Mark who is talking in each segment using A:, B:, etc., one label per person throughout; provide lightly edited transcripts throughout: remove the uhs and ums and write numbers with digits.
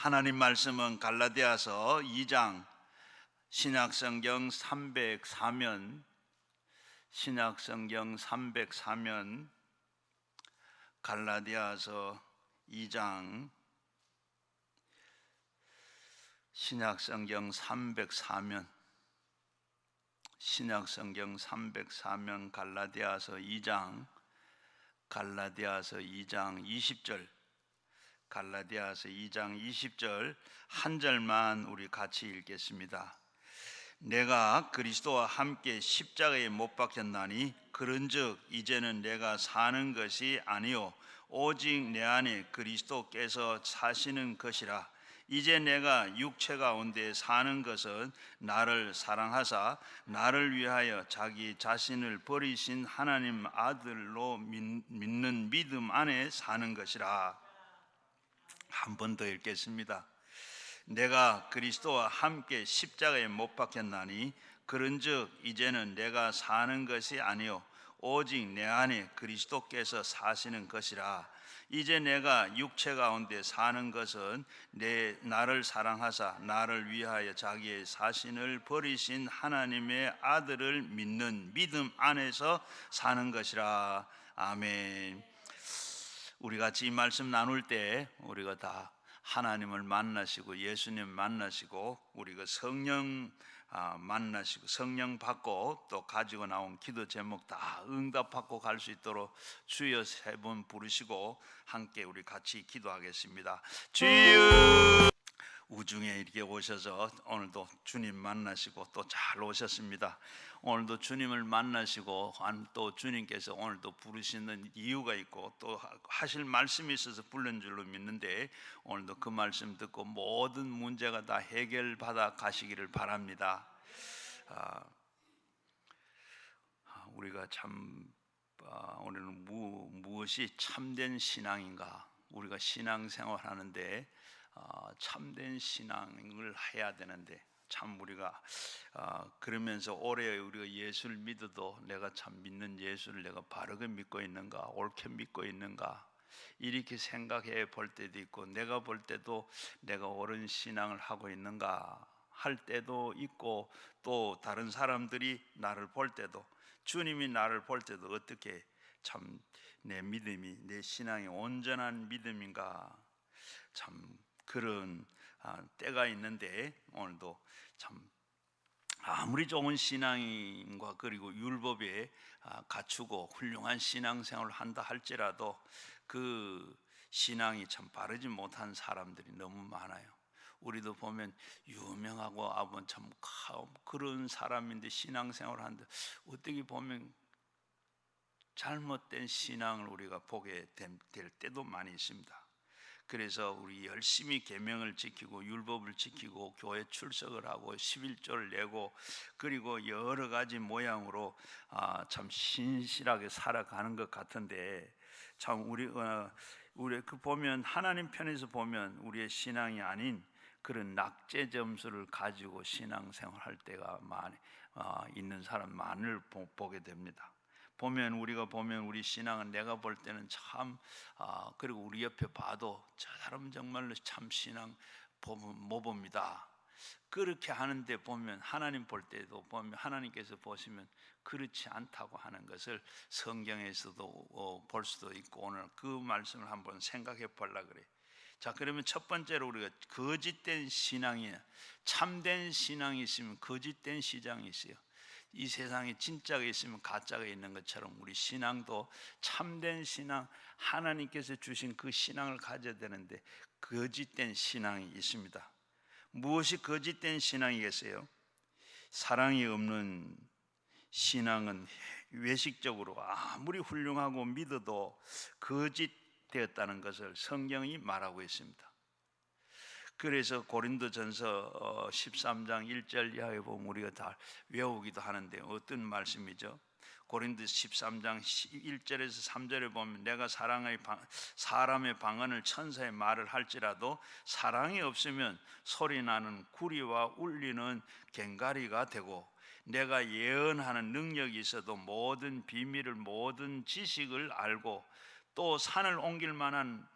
A: 하나님 말씀은 갈라디아서 2장 신약성경 304면 갈라디아서 2장 신약성경 304면 갈라디아서 2장 20절 갈라디아서 2장 20절 한 절만 우리 같이 읽겠습니다. 내가 그리스도와 함께 십자가에 못 박혔나니 그런즉 이제는 내가 사는 것이 아니요 오직 내 안에 그리스도께서 사시는 것이라. 이제 내가 육체 가운데 사는 것은 나를 사랑하사 나를 위하여 자기 자신을 버리신 하나님 아들로 믿는 믿음 안에 사는 것이라. 한 번 더 읽겠습니다. 내가 그리스도와 함께 십자가에 못 박혔나니 그런즉 이제는 내가 사는 것이 아니요 오직 내 안에 그리스도께서 사시는 것이라. 이제 내가 육체 가운데 사는 것은 나를 사랑하사 나를 위하여 자기의 자신을 버리신 하나님의 아들을 믿는 믿음 안에서 사는 것이라. 아멘. 우리 같이 이 말씀 나눌 때 우리가 다 하나님을 만나시고 예수님 만나시고 우리가 성령 만나시고 성령 받고 또 가지고 나온 기도 제목 다 응답받고 갈 수 있도록 주여 세 번 부르시고 함께 우리 같이 기도하겠습니다. 주여, 우중에 이렇게 오셔서 오늘도 주님 만나시고 또 잘 오셨습니다. 오늘도 주님을 만나시고 또 주님께서 오늘도 부르시는 이유가 있고 또 하실 말씀이 있어서 부른 줄로 믿는데 오늘도 그 말씀 듣고 모든 문제가 다 해결받아 가시기를 바랍니다. 우리가 참 오늘은 무엇이 참된 신앙인가? 우리가 신앙생활 하는데 참된 신앙을 해야 되는데 참 우리가 그러면서 올해 우리가 예수를 믿어도 내가 참 믿는 예수를 내가 바르게 믿고 있는가, 옳게 믿고 있는가 이렇게 생각해 볼 때도 있고 내가 볼 때도 내가 옳은 신앙을 하고 있는가 할 때도 있고 또 다른 사람들이 나를 볼 때도 주님이 나를 볼 때도 어떻게 참 내 믿음이 내 신앙이 온전한 믿음인가 참 그런 때가 있는데 오늘도 참 아무리 좋은 신앙인과 그리고 율법에 갖추고 훌륭한 신앙생활을 한다 할지라도 그 신앙이 참 바르지 못한 사람들이 너무 많아요. 우리도 보면 유명하고 참 그런 사람인데 신앙생활을 하는데 어떻게 보면 잘못된 신앙을 우리가 보게 될 때도 많이 있습니다. 그래서 우리 열심히 계명을 지키고 율법을 지키고 교회 출석을 하고 11조를 내고 그리고 여러 가지 모양으로 참 신실하게 살아가는 것 같은데 참 우리 그 보면 하나님 편에서 보면 우리의 신앙이 아닌 그런 낙제 점수를 가지고 신앙생활할 때가 많이 있는 사람만을 보게 됩니다. 우리가 보면 우리 신앙은 내가 볼 때는 참 그리고 우리 옆에 봐도 저 사람은 정말로 참 신앙 모범이다 그렇게 하는데 보면 하나님 볼 때도 보면 하나님께서 보시면 그렇지 않다고 하는 것을 성경에서도 볼 수도 있고 오늘 그 말씀을 한번 생각해 보려고 그래요. 자, 그러면 첫 번째로 우리가 거짓된 신앙이 참된 신앙이 있으면 거짓된 시장이 있어요. 이 세상에 진짜가 있으면 가짜가 있는 것처럼 우리 신앙도 참된 신앙 하나님께서 주신 그 신앙을 가져야 되는데 거짓된 신앙이 있습니다. 무엇이 거짓된 신앙이겠어요? 사랑이 없는 신앙은 외식적으로 아무리 훌륭하고 믿어도 거짓되었다는 것을 성경이 말하고 있습니다. 그래서 고린도전서 13장 1절 이하에 보면 우리가 다 외우기도 하는데 어떤 말씀이죠? 고린도 13장 1절에서 3절에 보면 내가 사람의 방언을 천사의 말을 할지라도 사랑이 없으면 소리나는 구리와 울리는 꽹과리가 되고 내가 예언하는 능력이 있어도 모든 비밀을 모든 지식을 알고 또 산을 옮길 만한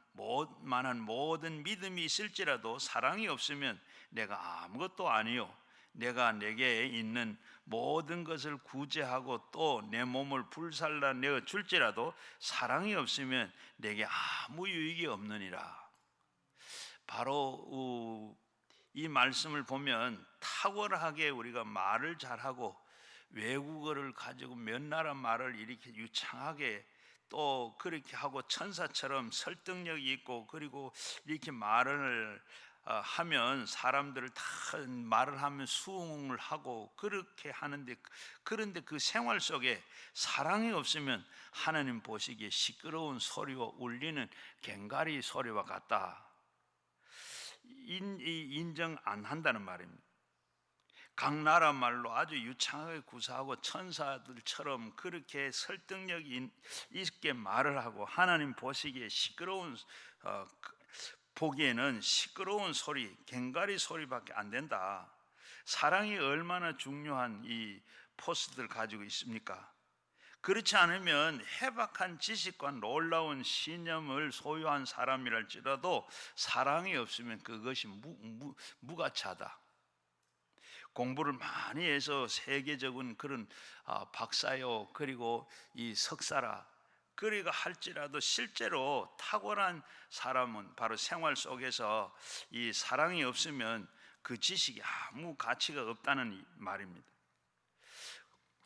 A: 만한 모든 믿음이 있을지라도 사랑이 없으면 내가 아무것도 아니요, 내가 내게 있는 모든 것을 구제하고 또 내 몸을 불살라내어 줄지라도 사랑이 없으면 내게 아무 유익이 없느니라. 바로 이 말씀을 보면 탁월하게 우리가 말을 잘하고 외국어를 가지고 몇 나라 말을 이렇게 유창하게 또 그렇게 하고 천사처럼 설득력이 있고 그리고 이렇게 말을 하면 사람들을 다 말을 하면 수긍을 하고 그렇게 하는데, 그런데 그 생활 속에 사랑이 없으면 하나님 보시기에 시끄러운 소리와 울리는 꽹과리 소리와 같다. 인정 안 한다는 말입니다. 각 나라 말로 아주 유창하게 구사하고 천사들처럼 그렇게 설득력 있게 말을 하고 하나님 보시기에 보기에는 시끄러운 소리, 꽹과리 소리밖에 안 된다. 사랑이 얼마나 중요한 이 포스트를 가지고 있습니까? 그렇지 않으면 해박한 지식과 놀라운 신념을 소유한 사람이랄지라도 사랑이 없으면 그것이 무가치하다. 공부를 많이 해서 세계적인 그런 박사요 그리고 이 석사라 그리고 할지라도 실제로 탁월한 사람은 바로 생활 속에서 이 사랑이 없으면 그 지식이 아무 가치가 없다는 말입니다.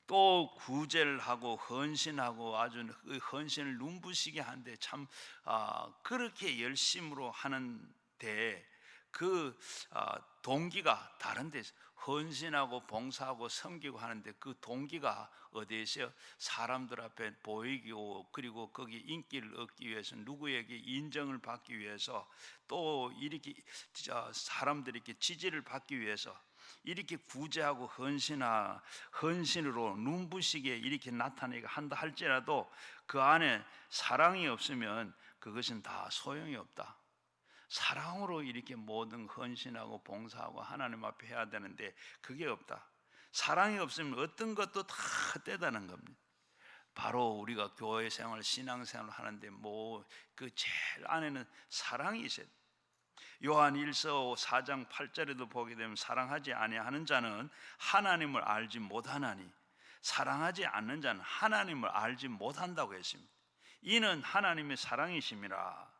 A: 또 구제를 하고 헌신하고 아주 그 헌신을 눈부시게 하는데 참 그렇게 열심으로 하는데 그 동기가 다른 데서 헌신하고 봉사하고 섬기고 하는데 그 동기가 어디에 있어요? 사람들 앞에 보이고 그리고 거기 인기를 얻기 위해서 누구에게 인정을 받기 위해서 또 이렇게 사람들이 이렇게 지지를 받기 위해서 이렇게 구제하고 헌신으로 눈부시게 이렇게 나타내게 한다 할지라도 그 안에 사랑이 없으면 그것은 다 소용이 없다. 사랑으로 이렇게 모든 헌신하고 봉사하고 하나님 앞에 해야 되는데 그게 없다. 사랑이 없으면 어떤 것도 다 떼다는 겁니다. 바로 우리가 교회 생활, 신앙 생활을 하는데 그 제일 안에는 사랑이 있어야 돼. 요한 1서 4장 8절에도 보게 되면 사랑하지 아니하는 자는 하나님을 알지 못하나니 사랑하지 않는 자는 하나님을 알지 못한다고 했습니다. 이는 하나님의 사랑이심이라.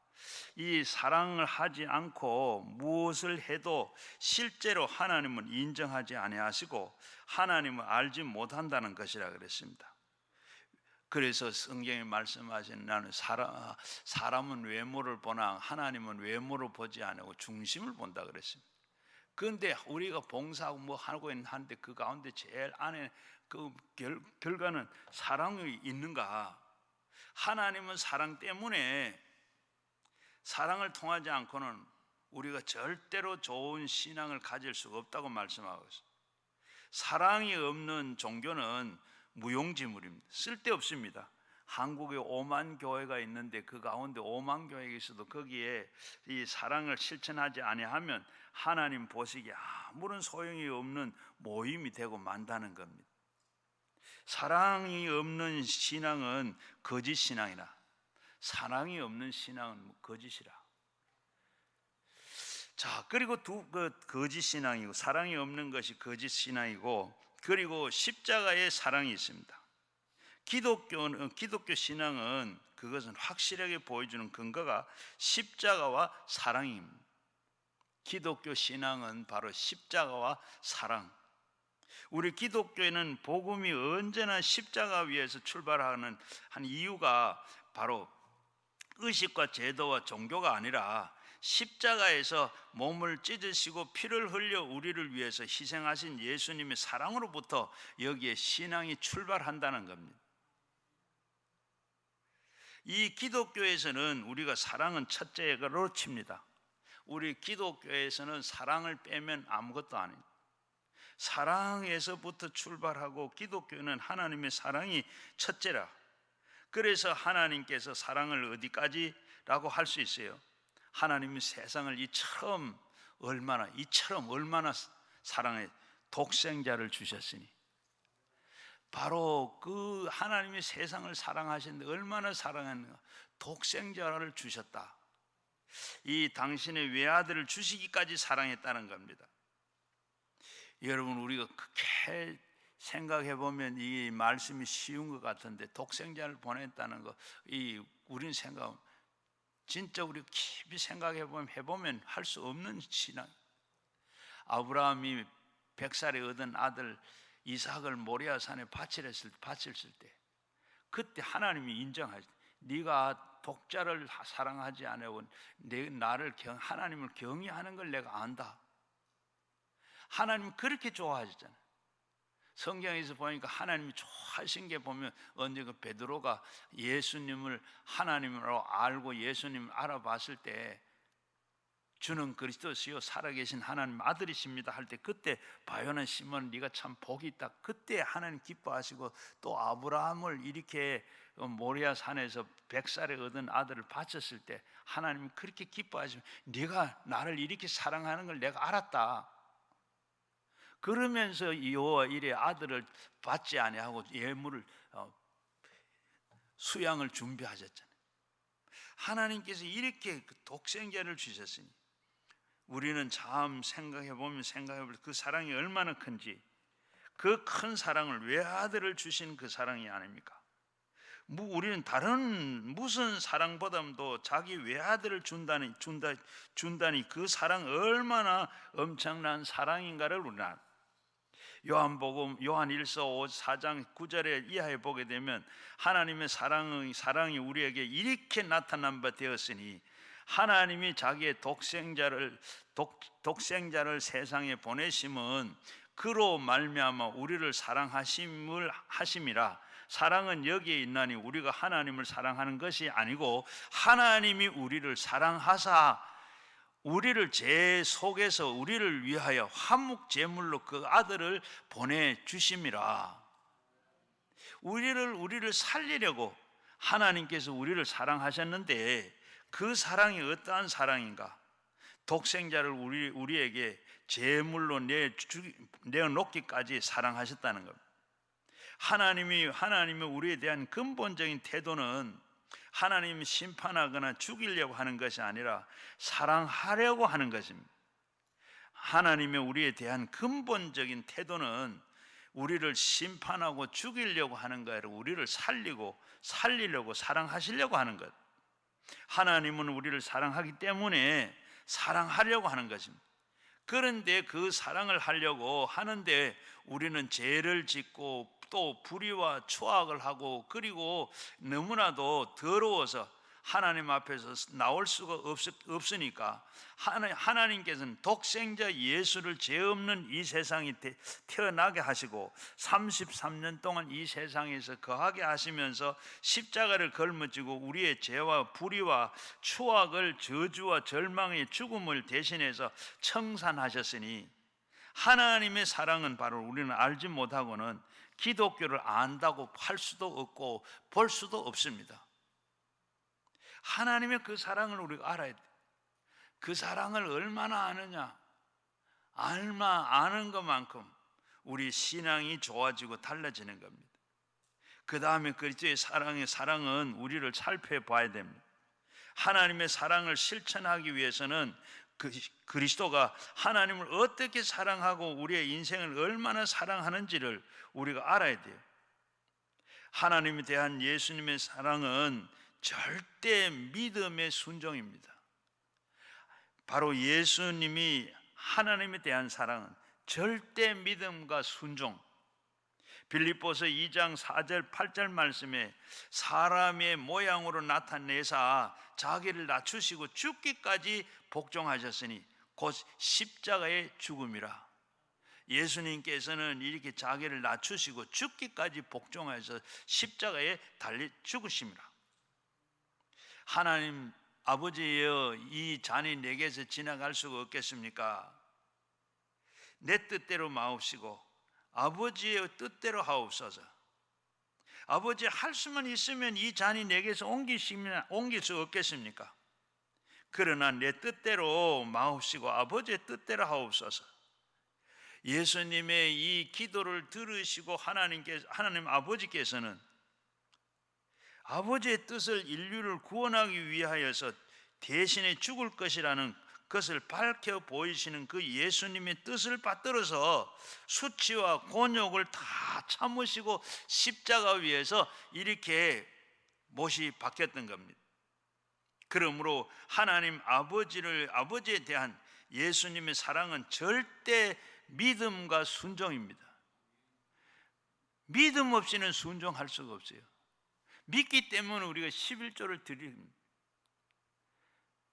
A: 이 사랑을 하지 않고 무엇을 해도 실제로 하나님을 인정하지 아니하시고 하나님을 알지 못한다는 것이라 그랬습니다. 그래서 성경에 말씀하신 나는 사람은 외모를 보나 하나님은 외모를 보지 않고 중심을 본다 그랬습니다. 그런데 우리가 봉사하고 뭐 하고 있는데 그 가운데 제일 안에 그 결과는 사랑이 있는가? 하나님은 사랑 때문에 사랑을 통하지 않고는 우리가 절대로 좋은 신앙을 가질 수가 없다고 말씀하고 있습니다. 사랑이 없는 종교는 무용지물입니다. 쓸데없습니다. 한국에 5만 교회가 있는데 그 가운데 5만 교회에 있어도 거기에 이 사랑을 실천하지 아니하면 하나님 보시기에 아무런 소용이 없는 모임이 되고 만다는 겁니다. 사랑이 없는 신앙은 거짓 신앙이라. 사랑이 없는 신앙은 거짓이라. 자, 그리고 거짓 신앙이고 사랑이 없는 것이 거짓 신앙이고 그리고 십자가의 사랑이 있습니다. 기독교 신앙은 그것은 확실하게 보여주는 근거가 십자가와 사랑입니다. 기독교 신앙은 바로 십자가와 사랑. 우리 기독교에는 복음이 언제나 십자가 위에서 출발하는 한 이유가 바로 의식과 제도와 종교가 아니라 십자가에서 몸을 찢으시고 피를 흘려 우리를 위해서 희생하신 예수님의 사랑으로부터 여기에 신앙이 출발한다는 겁니다. 이 기독교에서는 우리가 사랑은 첫째로 칩니다. 우리 기독교에서는 사랑을 빼면 아무것도 아닙니다. 사랑에서부터 출발하고 기독교는 하나님의 사랑이 첫째라. 그래서 하나님께서 사랑을 어디까지라고 할 수 있어요? 하나님이 세상을 이처럼 얼마나 사랑해 독생자를 주셨으니 바로 그 하나님이 세상을 사랑하시는데 얼마나 사랑했는가. 독생자를 주셨다. 이 당신의 외아들을 주시기까지 사랑했다는 겁니다. 여러분, 우리가 그렇게 생각해 보면 이 말씀이 쉬운 것 같은데, 독생자를 보냈다는 거, 우리는 생각, 진짜 우리 깊이 생각해 보면 해보면 할 수 없는 신앙. 아브라함이 100살에 얻은 아들 이삭을 모리아 산에 바쳤을 때, 그때 하나님이 인정하시, 네가 독자를 사랑하지 않고 하나님을 경외하는 걸 내가 안다. 하나님 그렇게 좋아하셨잖아요. 성경에서 보니까 하나님이 좋아하신 게 보면, 언젠가 베드로가 예수님을 하나님으로 알고 예수님을 알아봤을 때, 주는 그리스도시요 살아계신 하나님 아들이십니다 할 때, 그때 바요나 시몬 네가 참 복이 있다. 그때 하나님 기뻐하시고, 또 아브라함을 이렇게 모리아 산에서 100살에 얻은 아들을 바쳤을 때 하나님이 그렇게 기뻐하시면, 네가 나를 이렇게 사랑하는 걸 내가 알았다. 그러면서 여호와 이레 아들을 받지 아니하고 예물을 수양을 준비하셨잖아요. 하나님께서 이렇게 독생자를 주셨으니 우리는 참 생각해보면 그 사랑이 얼마나 큰지, 그 큰 사랑을 외아들을 주신 그 사랑이 아닙니까? 우리는 다른 무슨 사랑보다도 자기 외아들을 준다니 그 사랑 얼마나 엄청난 사랑인가를 우리는 알아요. 요한복음 요한 1서 4장 9절에 이하에 보게 되면, 하나님의 사랑이 우리에게 이렇게 나타난 바 되었으니, 하나님이 자기의 독생자를 세상에 보내심은 그로 말미암아 우리를 하심이라. 사랑은 여기에 있나니 우리가 하나님을 사랑하는 것이 아니고 하나님이 우리를 사랑하사 우리를 제 속에서 우리를 위하여 화목 제물로 그 아들을 보내주심이라. 우리를 살리려고 하나님께서 우리를 사랑하셨는데, 그 사랑이 어떠한 사랑인가? 독생자를 우리에게 제물로 내어놓기까지 사랑하셨다는 겁니다. 하나님이 우리에 대한 근본적인 태도는 하나님 심판하거나 죽이려고 하는 것이 아니라 사랑하려고 하는 것입니다. 하나님의 우리에 대한 근본적인 태도는 우리를 심판하고 죽이려고 하는 거 아니라 우리를 살리려고 사랑하시려고 하는 것. 하나님은 우리를 사랑하기 때문에 사랑하려고 하는 것입니다. 그런데 그 사랑을 하려고 하는데 우리는 죄를 짓고 또 불의와 추악을 하고, 그리고 너무나도 더러워서 하나님 앞에서 나올 수가 없으니까 하나님께서는 독생자 예수를 죄 없는 이 세상에 태어나게 하시고 33년 동안 이 세상에서 거하게 하시면서 십자가를 걸머지고 우리의 죄와 불의와 추악을, 저주와 절망의 죽음을 대신해서 청산하셨으니, 하나님의 사랑은 바로 우리는 알지 못하고는 기독교를 안다고 할 수도 없고 볼 수도 없습니다. 하나님의 그 사랑을 우리가 알아야 돼. 그 사랑을 얼마나 아느냐, 아는 것만큼 우리 신앙이 좋아지고 달라지는 겁니다. 그 다음에 그리스도의 사랑은 우리를 살펴봐야 됩니다. 하나님의 사랑을 실천하기 위해서는 그리스도가 하나님을 어떻게 사랑하고 우리의 인생을 얼마나 사랑하는지를 우리가 알아야 돼요. 하나님에 대한 예수님의 사랑은 절대 믿음의 순종입니다. 바로 예수님이 하나님에 대한 사랑은 절대 믿음과 순종. 빌립보서 2장 4절 8절 말씀에 사람의 모양으로 나타내사 자기를 낮추시고 죽기까지 복종하셨으니 곧 십자가의 죽음이라. 예수님께서는 이렇게 자기를 낮추시고 죽기까지 복종하셔서 십자가에 달리 죽으심이라. 하나님 아버지여, 이 잔이 내게서 지나갈 수가 없겠습니까? 내 뜻대로 마옵시고 아버지의 뜻대로 하옵소서. 아버지, 할 수만 있으면 이 잔이 내게서 옮길 수 없겠습니까? 그러나 내 뜻대로 마옵시고 아버지의 뜻대로 하옵소서. 예수님의 이 기도를 들으시고 하나님 아버지께서는 아버지의 뜻을 인류를 구원하기 위하여서 대신에 죽을 것이라는 것을 밝혀 보이시는 그 예수님의 뜻을 받들어서 수치와 곤욕을 다 참으시고 십자가 위에서 이렇게 못이 박혔던 겁니다. 그러므로 하나님 아버지에 대한 예수님의 사랑은 절대 믿음과 순종입니다. 믿음 없이는 순종할 수가 없어요. 믿기 때문에 우리가 11조를 드립니다.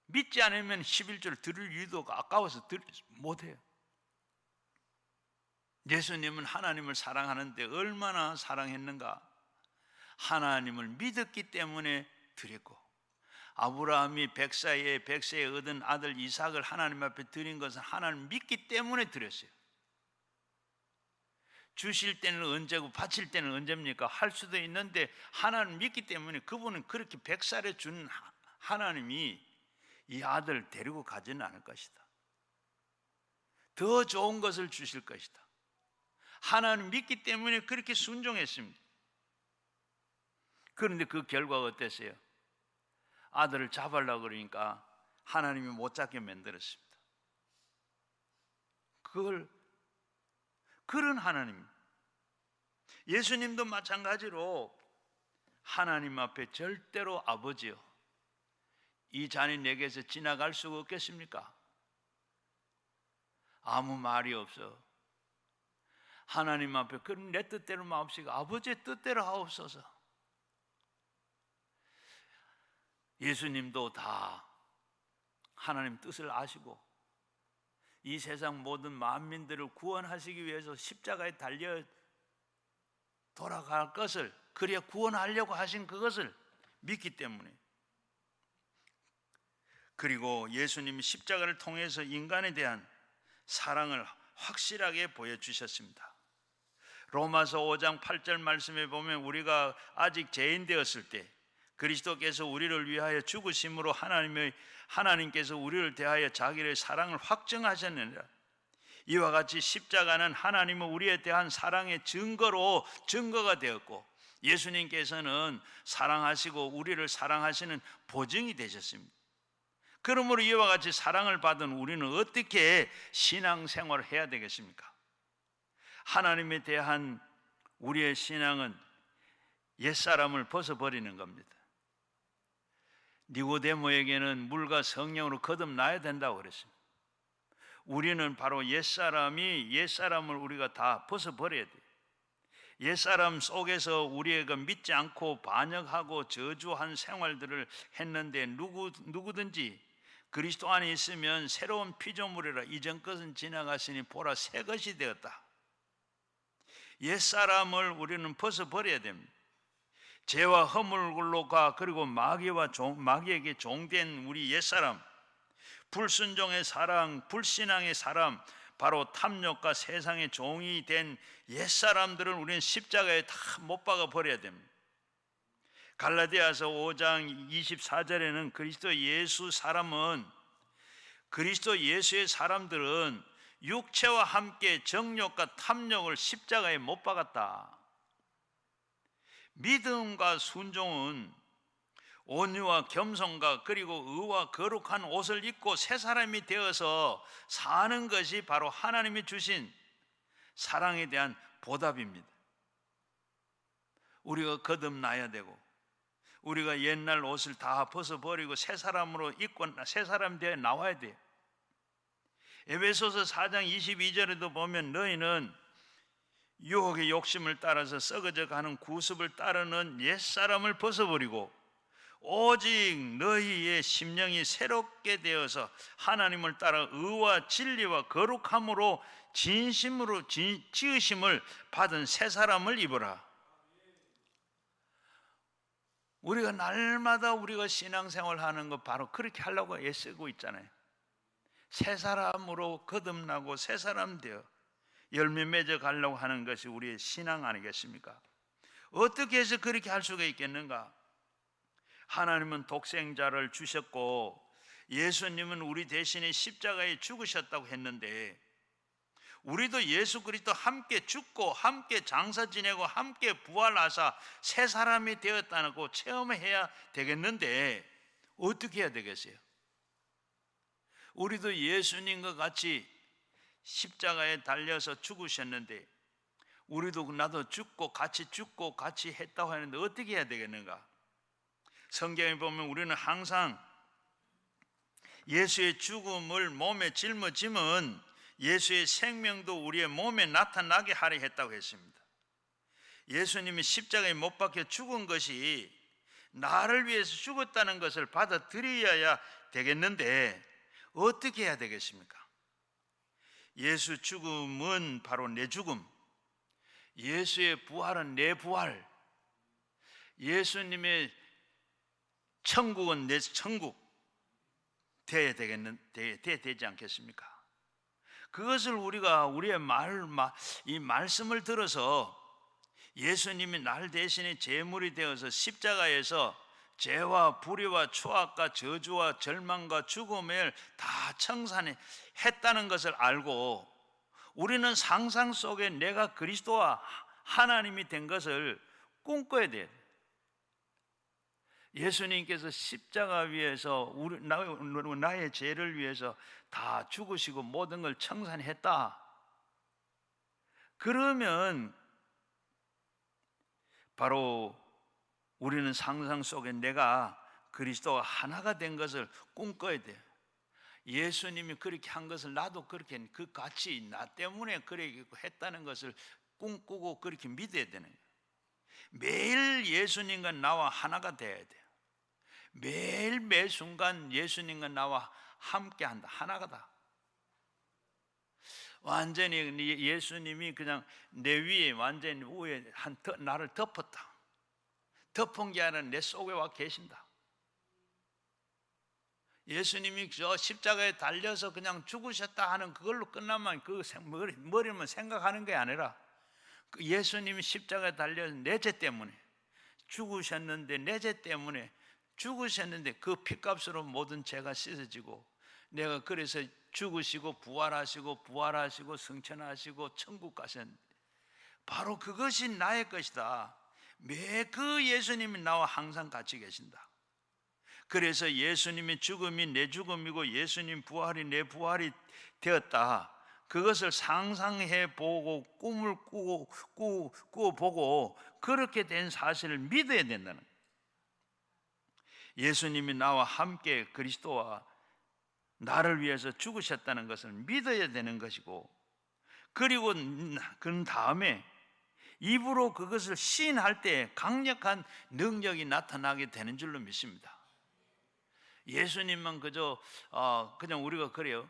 A: 믿지 않으면 11조를 드릴 이유도 아까워서 못해요. 예수님은 하나님을 사랑하는데 얼마나 사랑했는가? 하나님을 믿었기 때문에 드렸고, 아브라함이 백세에 얻은 아들 이삭을 하나님 앞에 드린 것은 하나님을 믿기 때문에 드렸어요. 주실 때는 언제고 바칠 때는 언제입니까? 할 수도 있는데 하나님을 믿기 때문에, 그분은 그렇게 백살에 준 하나님이 이 아들을 데리고 가지는 않을 것이다. 더 좋은 것을 주실 것이다. 하나님 믿기 때문에 그렇게 순종했습니다. 그런데 그 결과가 어땠어요? 아들을 잡으려고 그러니까 하나님이 못 잡게 만들었습니다. 그런 하나님. 예수님도 마찬가지로 하나님 앞에 절대로 아버지요, 이 잔이 내게서 지나갈 수가 없겠습니까? 아무 말이 없어. 하나님 앞에 그럼 내 뜻대로 마옵시고 아버지의 뜻대로 하옵소서. 예수님도 다 하나님 뜻을 아시고 이 세상 모든 만민들을 구원하시기 위해서 십자가에 달려 돌아갈 것을, 그래야 구원하려고 하신 그것을 믿기 때문에, 그리고 예수님이 십자가를 통해서 인간에 대한 사랑을 확실하게 보여주셨습니다. 로마서 5장 8절 말씀에 보면 우리가 아직 죄인 되었을 때 그리스도께서 우리를 위하여 죽으심으로 하나님께서 우리를 대하여 자기의 사랑을 확증하셨느니라. 이와 같이 십자가는 하나님은 우리에 대한 사랑의 증거가 되었고, 예수님께서는 사랑하시고 우리를 사랑하시는 보증이 되셨습니다. 그러므로 이와 같이 사랑을 받은 우리는 어떻게 신앙생활을 해야 되겠습니까? 하나님에 대한 우리의 신앙은 옛사람을 벗어버리는 겁니다. 니고데모에게는 물과 성령으로 거듭나야 된다고 그랬습니다. 우리는 바로 옛사람을 우리가 다 벗어버려야 돼요. 옛사람 속에서 우리가 믿지 않고 반역하고 저주한 생활들을 했는데, 누구든지 그리스도 안에 있으면 새로운 피조물이라, 이전 것은 지나갔으니 보라 새 것이 되었다. 옛사람을 우리는 벗어버려야 됩니다. 죄와 허물로가, 그리고 마귀에게 종된 우리 옛사람, 불순종의 사랑, 불신앙의 사람, 바로 탐욕과 세상의 종이 된 옛사람들을 우리는 십자가에 다 못 박아 버려야 됩니다. 갈라디아서 5장 24절에는 그리스도 예수의 사람들은 육체와 함께 정욕과 탐욕을 십자가에 못 박았다. 믿음과 순종은 온유와 겸손과 그리고 의와 거룩한 옷을 입고 새 사람이 되어서 사는 것이 바로 하나님이 주신 사랑에 대한 보답입니다. 우리가 거듭나야 되고, 우리가 옛날 옷을 다 벗어버리고 새 사람으로 입고 새 사람 되어 나와야 돼요. 에베소서 4장 22절에도 보면 너희는 유혹의 욕심을 따라서 썩어져 가는 구습을 따르는 옛사람을 벗어버리고 오직 너희의 심령이 새롭게 되어서 하나님을 따라 의와 진리와 거룩함으로 진심으로 지으심을 받은 새 사람을 입어라. 우리가 날마다 우리가 신앙생활하는 거 바로 그렇게 하려고 애쓰고 있잖아요. 새 사람으로 거듭나고 새 사람 되어 열매 맺어 가려고 하는 것이 우리의 신앙 아니겠습니까? 어떻게 해서 그렇게 할 수가 있겠는가? 하나님은 독생자를 주셨고 예수님은 우리 대신에 십자가에 죽으셨다고 했는데, 우리도 예수 그리스도 함께 죽고 함께 장사 지내고 함께 부활하사 새 사람이 되었다고 체험해야 되겠는데 어떻게 해야 되겠어요? 우리도 예수님과 같이 십자가에 달려서 죽으셨는데 우리도 나도 죽고 같이 했다고 하는데 어떻게 해야 되겠는가? 성경에 보면 우리는 항상 예수의 죽음을 몸에 짊어지면 예수의 생명도 우리의 몸에 나타나게 하려 했다고 했습니다. 예수님이 십자가에 못 박혀 죽은 것이 나를 위해서 죽었다는 것을 받아들여야 되겠는데 어떻게 해야 되겠습니까? 예수 죽음은 바로 내 죽음, 예수의 부활은 내 부활, 예수님의 천국은 내 천국 돼야 되지 않겠습니까? 그것을 우리가 우리의 이 말씀을 들어서 예수님이 날 대신에 제물이 되어서 십자가에서 죄와 불의와 추악과 저주와 절망과 죽음을 다 청산했다는 것을 알고 우리는 상상 속에 내가 그리스도와 하나님이 된 것을 꿈꿔야 돼요. 예수님께서 십자가 위에서 나의 죄를 위해서 다 죽으시고 모든 걸 청산했다. 그러면 바로 우리는 상상 속에 내가 그리스도와 하나가 된 것을 꿈꿔야 돼요. 예수님이 그렇게 한 것을 나도 그렇게 그 같이 나 때문에 그렇게 했다는 것을 꿈꾸고 그렇게 믿어야 되는 거예요. 매일 예수님과 나와 하나가 돼야 돼요. 매일 매 순간 예수님과 나와 함께한다. 하나가다. 완전히 예수님이 그냥 내 위에 완전히 위에 나를 덮었다. 덮은 게 아니라 내 속에 와 계신다. 예수님이 저 십자가에 달려서 그냥 죽으셨다 하는 그걸로 끝나면 그 머리만 생각하는 게 아니라 예수님이 십자가에 달려서 내 죄 때문에 죽으셨는데 내 죄 때문에 죽으셨는데 그 피값으로 모든 죄가 씻어지고 내가 그래서 죽으시고 부활하시고 승천하시고 천국 가셨는데 바로 그것이 나의 것이다. 매 그 예수님이 나와 항상 같이 계신다. 그래서 예수님의 죽음이 내 죽음이고 예수님 부활이 내 부활이 되었다. 그것을 상상해 보고 꿈을 꾸고 보고 그렇게 된 사실을 믿어야 된다는 거예요. 예수님이 나와 함께 그리스도와 나를 위해서 죽으셨다는 것을 믿어야 되는 것이고 그리고 그 다음에 입으로 그것을 시인할 때 강력한 능력이 나타나게 되는 줄로 믿습니다. 예수님만 그냥 우리가 그래요.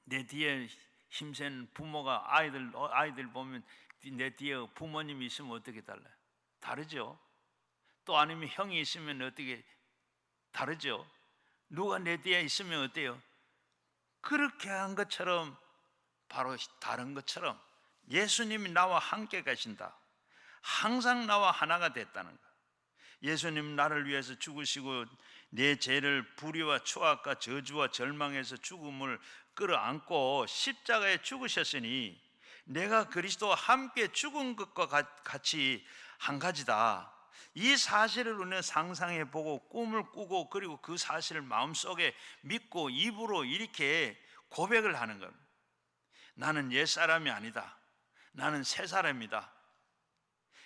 A: 내 뒤에 힘센 부모가 아이들 보면 내 뒤에 부모님이 있으면 어떻게 달라요? 다르죠. 또 아니면 형이 있으면 어떻게 다르죠. 누가 내 뒤에 있으면 어때요? 그렇게 한 것처럼 바로 다른 것처럼 예수님이 나와 함께 계신다. 항상 나와 하나가 됐다는 것. 예수님 나를 위해서 죽으시고 내 죄를 불의와 추악과 저주와 절망에서 죽음을 끌어안고 십자가에 죽으셨으니 내가 그리스도와 함께 죽은 것과 같이 한 가지다. 이 사실을 우리는 상상해 보고 꿈을 꾸고 그리고 그 사실을 마음속에 믿고 입으로 이렇게 고백을 하는 것. 나는 옛사람이 아니다. 나는 새 사람이다.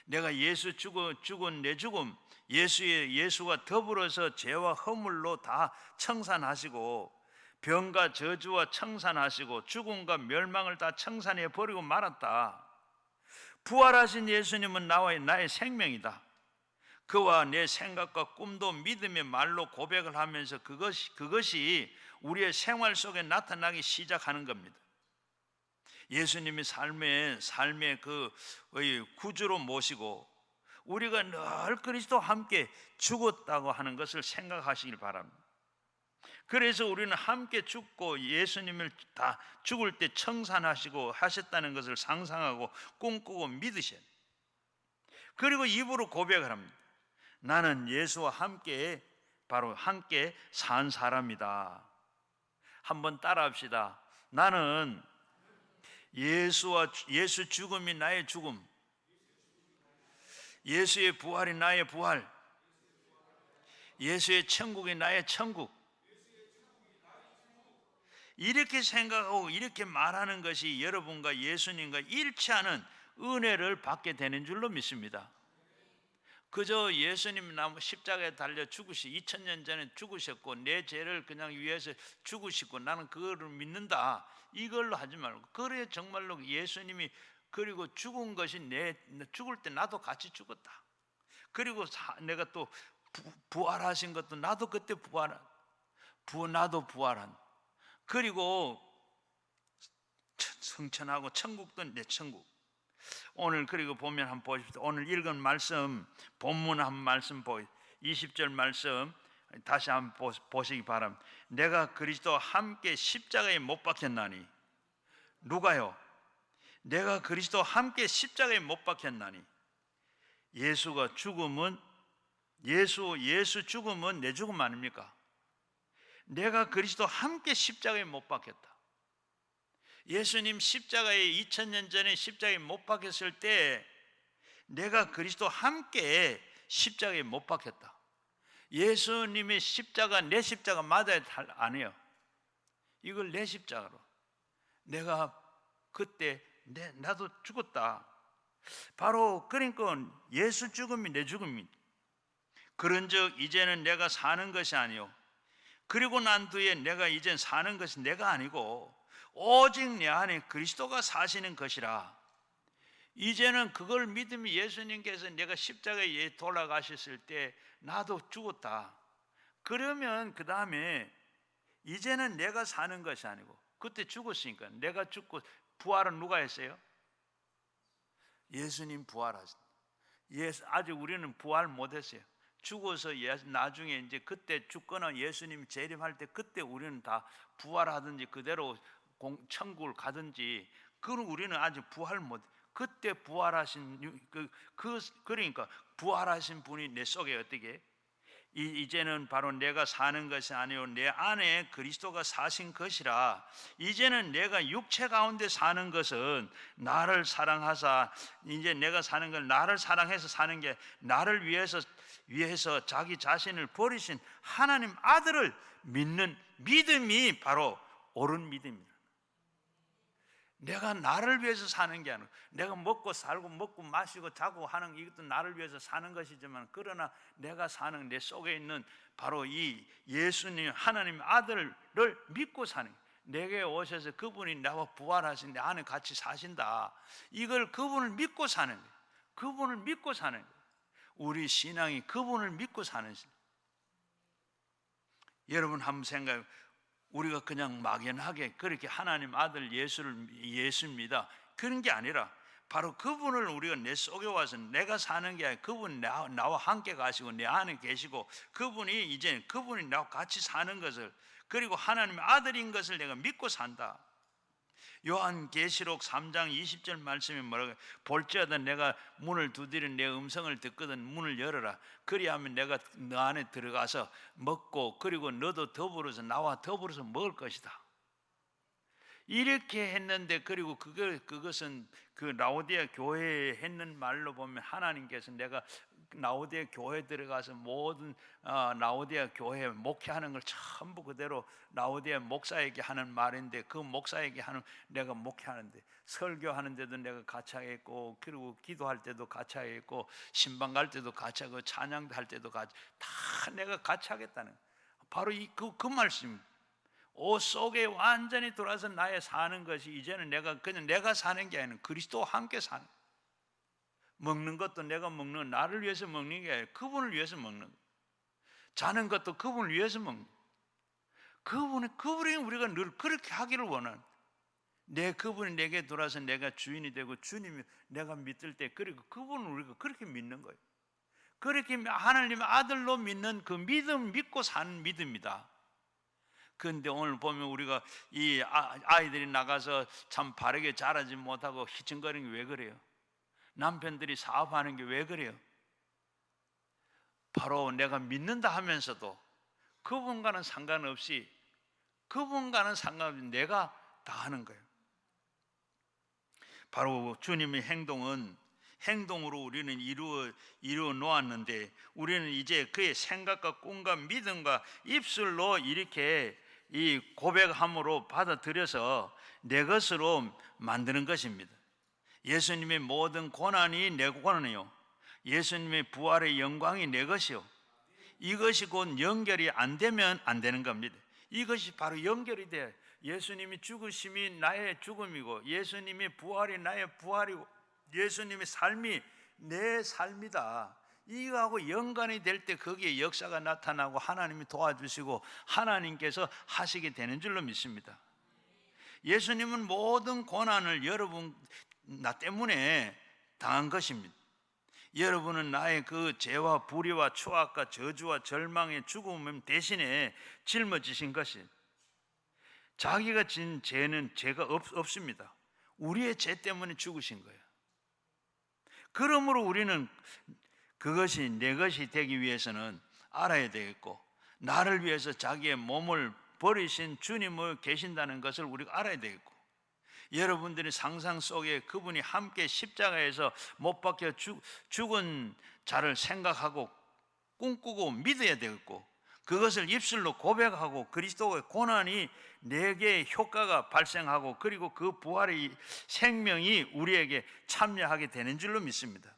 A: 내가 예수 죽은 내 죽음, 예수가 더불어서 죄와 허물로 다 청산하시고 병과 저주와 청산하시고 죽음과 멸망을 다 청산해 버리고 말았다. 부활하신 예수님은 나의 생명이다. 그와 내 생각과 꿈도 믿음의 말로 고백을 하면서 그것이 우리의 생활 속에 나타나기 시작하는 겁니다. 예수님이 삶의 그 구주로 모시고 우리가 늘 그리스도와 함께 죽었다고 하는 것을 생각하시길 바랍니다. 그래서 우리는 함께 죽고 예수님을 다 죽을 때 청산하시고 하셨다는 것을 상상하고 꿈꾸고 믿으셔야 돼요. 그리고 입으로 고백을 합니다. 나는 예수와 함께 바로 함께 산 사람이다. 한번 따라합시다. 나는 예수 죽음이 나의 죽음, 예수의 부활이 나의 부활, 예수의 천국이 나의 천국, 이렇게 생각하고 이렇게 말하는 것이 여러분과 예수님과 일치하는 은혜를 받게 되는 줄로 믿습니다. 그저 예수님 나무 십자가에 달려 죽으시 2000년 전에 죽으셨고 내 죄를 그냥 위해서 죽으시고 나는 그거를 믿는다, 이걸로 하지 말고, 그래 정말로 예수님이 그리고 죽은 것이 내 죽을 때 나도 같이 죽었다, 그리고 내가 또 부활하신 것도 나도 그때 나도 부활한, 그리고 성천하고 천국도 내 천국. 오늘 그리고 보면 한번 보십시오. 오늘 읽은 말씀, 본문 한 말씀 20절 말씀 다시 한번 보시기 바랍니다. 내가 그리스도와 함께 십자가에 못 박혔나니. 누가요? 내가 그리스도와 함께 십자가에 못 박혔나니. 예수가 죽음은 예수 죽음은 내 죽음 아닙니까? 내가 그리스도와 함께 십자가에 못 박혔다. 예수님 십자가에 2000년 전에 십자가에 못 박혔을 때 내가 그리스도와 함께 십자가에 못 박혔다. 예수님의 십자가 내 십자가 맞아야 아니에요. 이걸 내 십자가로 내가 그때 나도 죽었다. 바로 그러니까 예수 죽음이 내 죽음이. 그런즉 이제는 내가 사는 것이 아니요 그리고 난 뒤에 내가 이젠 사는 것이 내가 아니고 오직 내 안에 그리스도가 사시는 것이라. 이제는 그걸 믿으면 예수님께서 내가 십자가에 돌아가셨을 때 나도 죽었다. 그러면 그 다음에 이제는 내가 사는 것이 아니고, 그때 죽었으니까 내가 죽고 부활은 누가 했어요? 예수님 부활하신. 아직 우리는 부활 못했어요. 죽어서 나중에 이제 그때 죽거나 예수님 재림할 때 그때 우리는 다 부활하든지 그대로 천국을 가든지, 그럼 우리는 아직 부활 못. 그때 부활하신 그러니까 부활하신 분이 내 속에 어떻게? 이제는 바로 내가 사는 것이 아니요 내 안에 그리스도가 사신 것이라. 이제는 내가 육체 가운데 사는 것은 나를 사랑하사, 이제 내가 사는 건 나를 사랑해서 사는 게, 나를 위해서 자기 자신을 버리신 하나님 아들을 믿는 믿음이 바로 옳은 믿음입니다. 내가 나를 위해서 사는 게 아니고, 내가 먹고 살고 먹고 마시고 자고 하는 이것도 나를 위해서 사는 것이지만, 그러나 내가 사는 내 속에 있는 바로 이 예수님 하나님 아들을 믿고 사는, 내게 오셔서 그분이 나와 부활하신 내 안에 같이 사신다, 이걸 그분을 믿고 사는 거예요. 그분을 믿고 사는 거예요. 우리 신앙이 그분을 믿고 사는 거예요. 여러분 한번 생각해, 우리가 그냥 막연하게 그렇게 하나님 아들 예수입니다, 그런 게 아니라 바로 그분을 우리가 내 속에 와서 내가 사는 게 아니라 그분이 나와 함께 가시고 내 안에 계시고, 그분이 이제 그분이 나와 같이 사는 것을, 그리고 하나님의 아들인 것을 내가 믿고 산다. 요한계시록 3장 20절 말씀이 뭐라고 해요? 볼지어다 내가 문을 두드리는 내 음성을 듣거든 문을 열어라. 그리하면 내가 너 안에 들어가서 먹고, 그리고 너도 더불어서 나와 더불어서 먹을 것이다. 이렇게 했는데, 그리고 그것은 그 라오디아 교회에 했는 말로 보면 하나님께서 내가 라오디아 교회에 들어가서 모든 라오디아 교회에 목회하는 걸 전부 그대로 라오디아 목사에게 하는 말인데, 그 목사에게 하는, 내가 목회하는데 설교하는데도 내가 같이 하겠고, 그리고 기도할 때도 같이 하겠고, 신방 갈 때도 같이 하고, 찬양도 할 때도 같이, 다 내가 같이 하겠다는, 바로 그 말씀. 옷 속에 완전히 들어와서 나의 사는 것이, 이제는 내가 그냥 내가 사는 게 아니라 그리스도와 함께 사는. 먹는 것도 내가 먹는, 나를 위해서 먹는 게 아니라 그분을 위해서 먹는. 자는 것도 그분을 위해서 먹는. 그분이 우리가 늘 그렇게 하기를 원하는. 그분이 내게 돌아서 내가 주인이 되고 주님이 내가 믿을 때, 그리고 그분을 우리가 그렇게 믿는 거예요. 그렇게 하나님의 아들로 믿는 그 믿음, 믿고 사는 믿음이다. 그런데 오늘 보면 우리가 이 아이들이 나가서 참 바르게 자라지 못하고 희청거리는 게 왜 그래요? 남편들이 사업하는 게 왜 그래요? 바로 내가 믿는다 하면서도 그분과는 상관없이 내가 다 하는 거예요. 바로 주님의 행동으로 우리는 이루어 놓았는데, 우리는 이제 그의 생각과 꿈과 믿음과 입술로 이렇게 이 고백함으로 받아들여서 내 것으로 만드는 것입니다. 예수님의 모든 고난이 내 고난이요, 예수님의 부활의 영광이 내 것이요, 이것이 곧 연결이 안 되면 안 되는 겁니다. 이것이 바로 연결이 돼. 예수님이 죽으심이 나의 죽음이고, 예수님의 부활이 나의 부활이고, 예수님의 삶이 내 삶이다. 이거하고 연관이 될 때 거기에 역사가 나타나고 하나님이 도와주시고 하나님께서 하시게 되는 줄로 믿습니다. 예수님은 모든 고난을 여러분 나 때문에 당한 것입니다. 여러분은 나의 그 죄와 불의와 추악과 저주와 절망의 죽음 대신에 짊어지신 것이, 자기가 진 죄는 죄가 없습니다. 우리의 죄 때문에 죽으신 거예요. 그러므로 우리는 그것이 내 것이 되기 위해서는 알아야 되겠고, 나를 위해서 자기의 몸을 버리신 주님을 계신다는 것을 우리가 알아야 되겠고, 여러분들의 상상 속에 그분이 함께 십자가에서 못 박혀 죽은 자를 생각하고 꿈꾸고 믿어야 되겠고, 그것을 입술로 고백하고 그리스도의 고난이 내게 효과가 발생하고, 그리고 그 부활의 생명이 우리에게 참여하게 되는 줄로 믿습니다.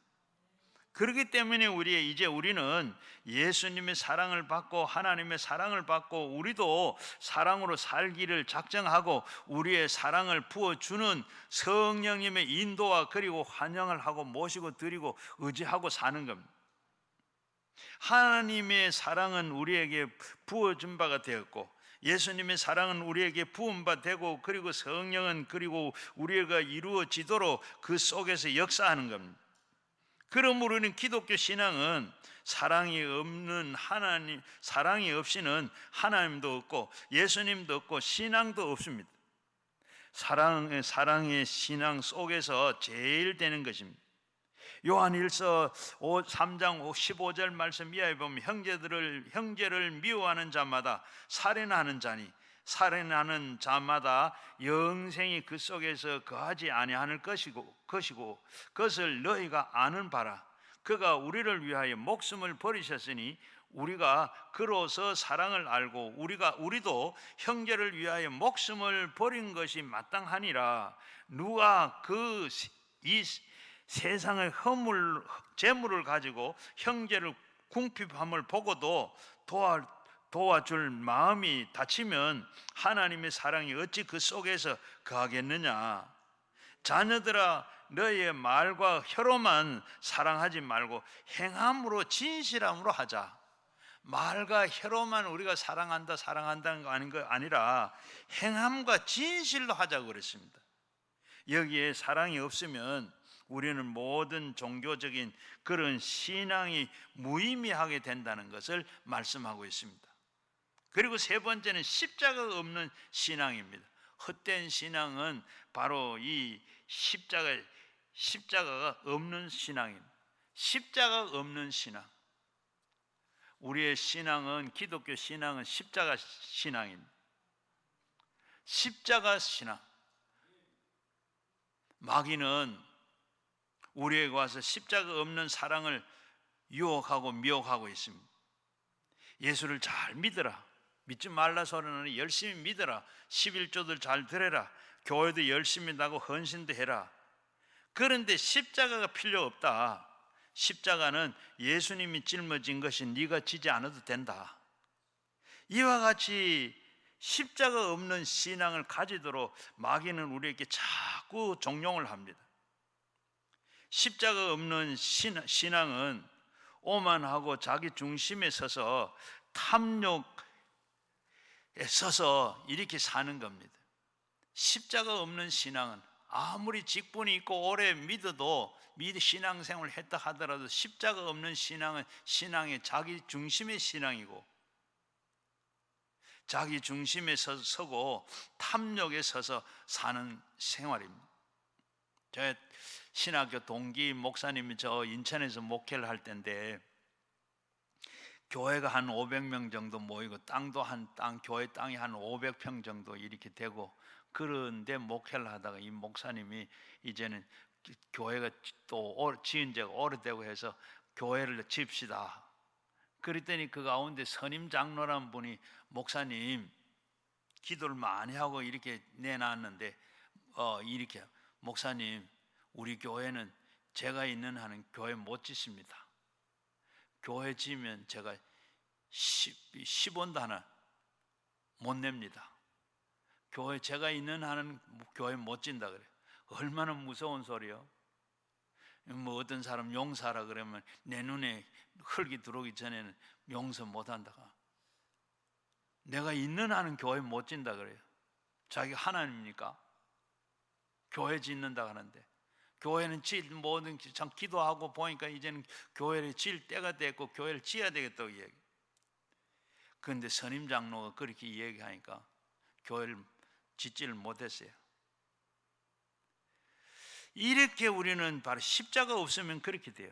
A: 그렇기 때문에 이제 우리는 예수님의 사랑을 받고 하나님의 사랑을 받고, 우리도 사랑으로 살기를 작정하고 우리의 사랑을 부어주는 성령님의 인도와 그리고 환영을 하고 모시고 드리고 의지하고 사는 겁니다. 하나님의 사랑은 우리에게 부어준 바가 되었고, 예수님의 사랑은 우리에게 부은 바 되고, 그리고 성령은 그리고 우리가 이루어지도록 그 속에서 역사하는 겁니다. 그러므로 우리는 기독교 신앙은 사랑이 없이는 하나님도 없고 예수님도 없고 신앙도 없습니다. 사랑의 신앙 속에서 제일 되는 것입니다. 요한일서 3장 15절 말씀 이하에 보면, 형제를 미워하는 자마다 살인하는 자니 살인하는 자마다 영생이 그 속에서 거하지 아니하는 것이고 그것을 너희가 아는 바라. 그가 우리를 위하여 목숨을 버리셨으니 우리가 그로서 사랑을 알고 우리도 형제를 위하여 목숨을 버린 것이 마땅하니라. 누가 이 세상의 재물을 가지고 형제를 궁핍함을 보고도 도와줄 마음이 닫히면 하나님의 사랑이 어찌 그 속에서 거하겠느냐. 자녀들아, 너희의 말과 혀로만 사랑하지 말고 행함으로 진실함으로 하자. 말과 혀로만 우리가 사랑한다는 거 아니라 행함과 진실로 하자고 그랬습니다. 여기에 사랑이 없으면 우리는 모든 종교적인 그런 신앙이 무의미하게 된다는 것을 말씀하고 있습니다. 그리고 세 번째는 십자가가 없는 신앙입니다. 헛된 신앙은 바로 이 십자가가 없는 신앙입니다. 십자가가 없는 신앙. 우리의 신앙은, 기독교 신앙은 십자가 신앙입니다. 십자가 신앙. 마귀는 우리에게 와서 십자가 없는 사랑을 유혹하고 미혹하고 있습니다. 예수를 잘 믿어라, 믿지 말라 소리는 열심히 믿어라, 11조들 잘 들어라, 교회도 열심히 나고 헌신도 해라. 그런데 십자가가 필요 없다. 십자가는 예수님이 짊어진 것이 네가 지지 않아도 된다. 이와 같이 십자가 없는 신앙을 가지도록 마귀는 우리에게 자꾸 종용을 합니다. 십자가 없는 신앙은 오만하고 자기 중심에 서서 탐욕에 서서 이렇게 사는 겁니다. 십자가 없는 신앙은 아무리 직분이 있고 오래 믿어도 신앙생활을 했다 하더라도 십자가 없는 신앙은 신앙의 자기 중심의 신앙이고, 자기 중심에 서고 탐욕에 서서 사는 생활입니다. 저 신학교 동기 목사님이 저 인천에서 목회를 할 때인데, 교회가 한 500명 정도 모이고 교회 땅이 한 500평 정도 이렇게 되고, 그런데 목회를 하다가 이 목사님이 이제는 교회가 또 지은 지가 오래되고 해서 교회를 집시다. 그랬더니 그 가운데 선임 장로란 분이, 목사님, 기도를 많이 하고 이렇게 내놨는데 이렇게 목사님, 우리 교회는 제가 있는 한은 교회 못 짓습니다. 교회 지으면 제가 10원도 하나 못 냅니다. 교회 제가 있는 한은 교회 못 짓는다 그래. 얼마나 무서운 소리요. 뭐 어떤 사람 용서하라 그러면 내 눈에 흙이 들어오기 전에는 용서 못 한다가, 내가 있는 한은 교회 못 짓는다 그래요. 자기가 하나님입니까? 교회 짓는다 하는데, 교회는 모든 참 기도하고 보니까 이제는 교회를 지을 때가 됐고 교회를 지어야 되겠다고 얘기. 그런데 선임 장로가 그렇게 얘기하니까 교회를 짓지를 못했어요. 이렇게 우리는 바로 십자가 없으면 그렇게 돼요.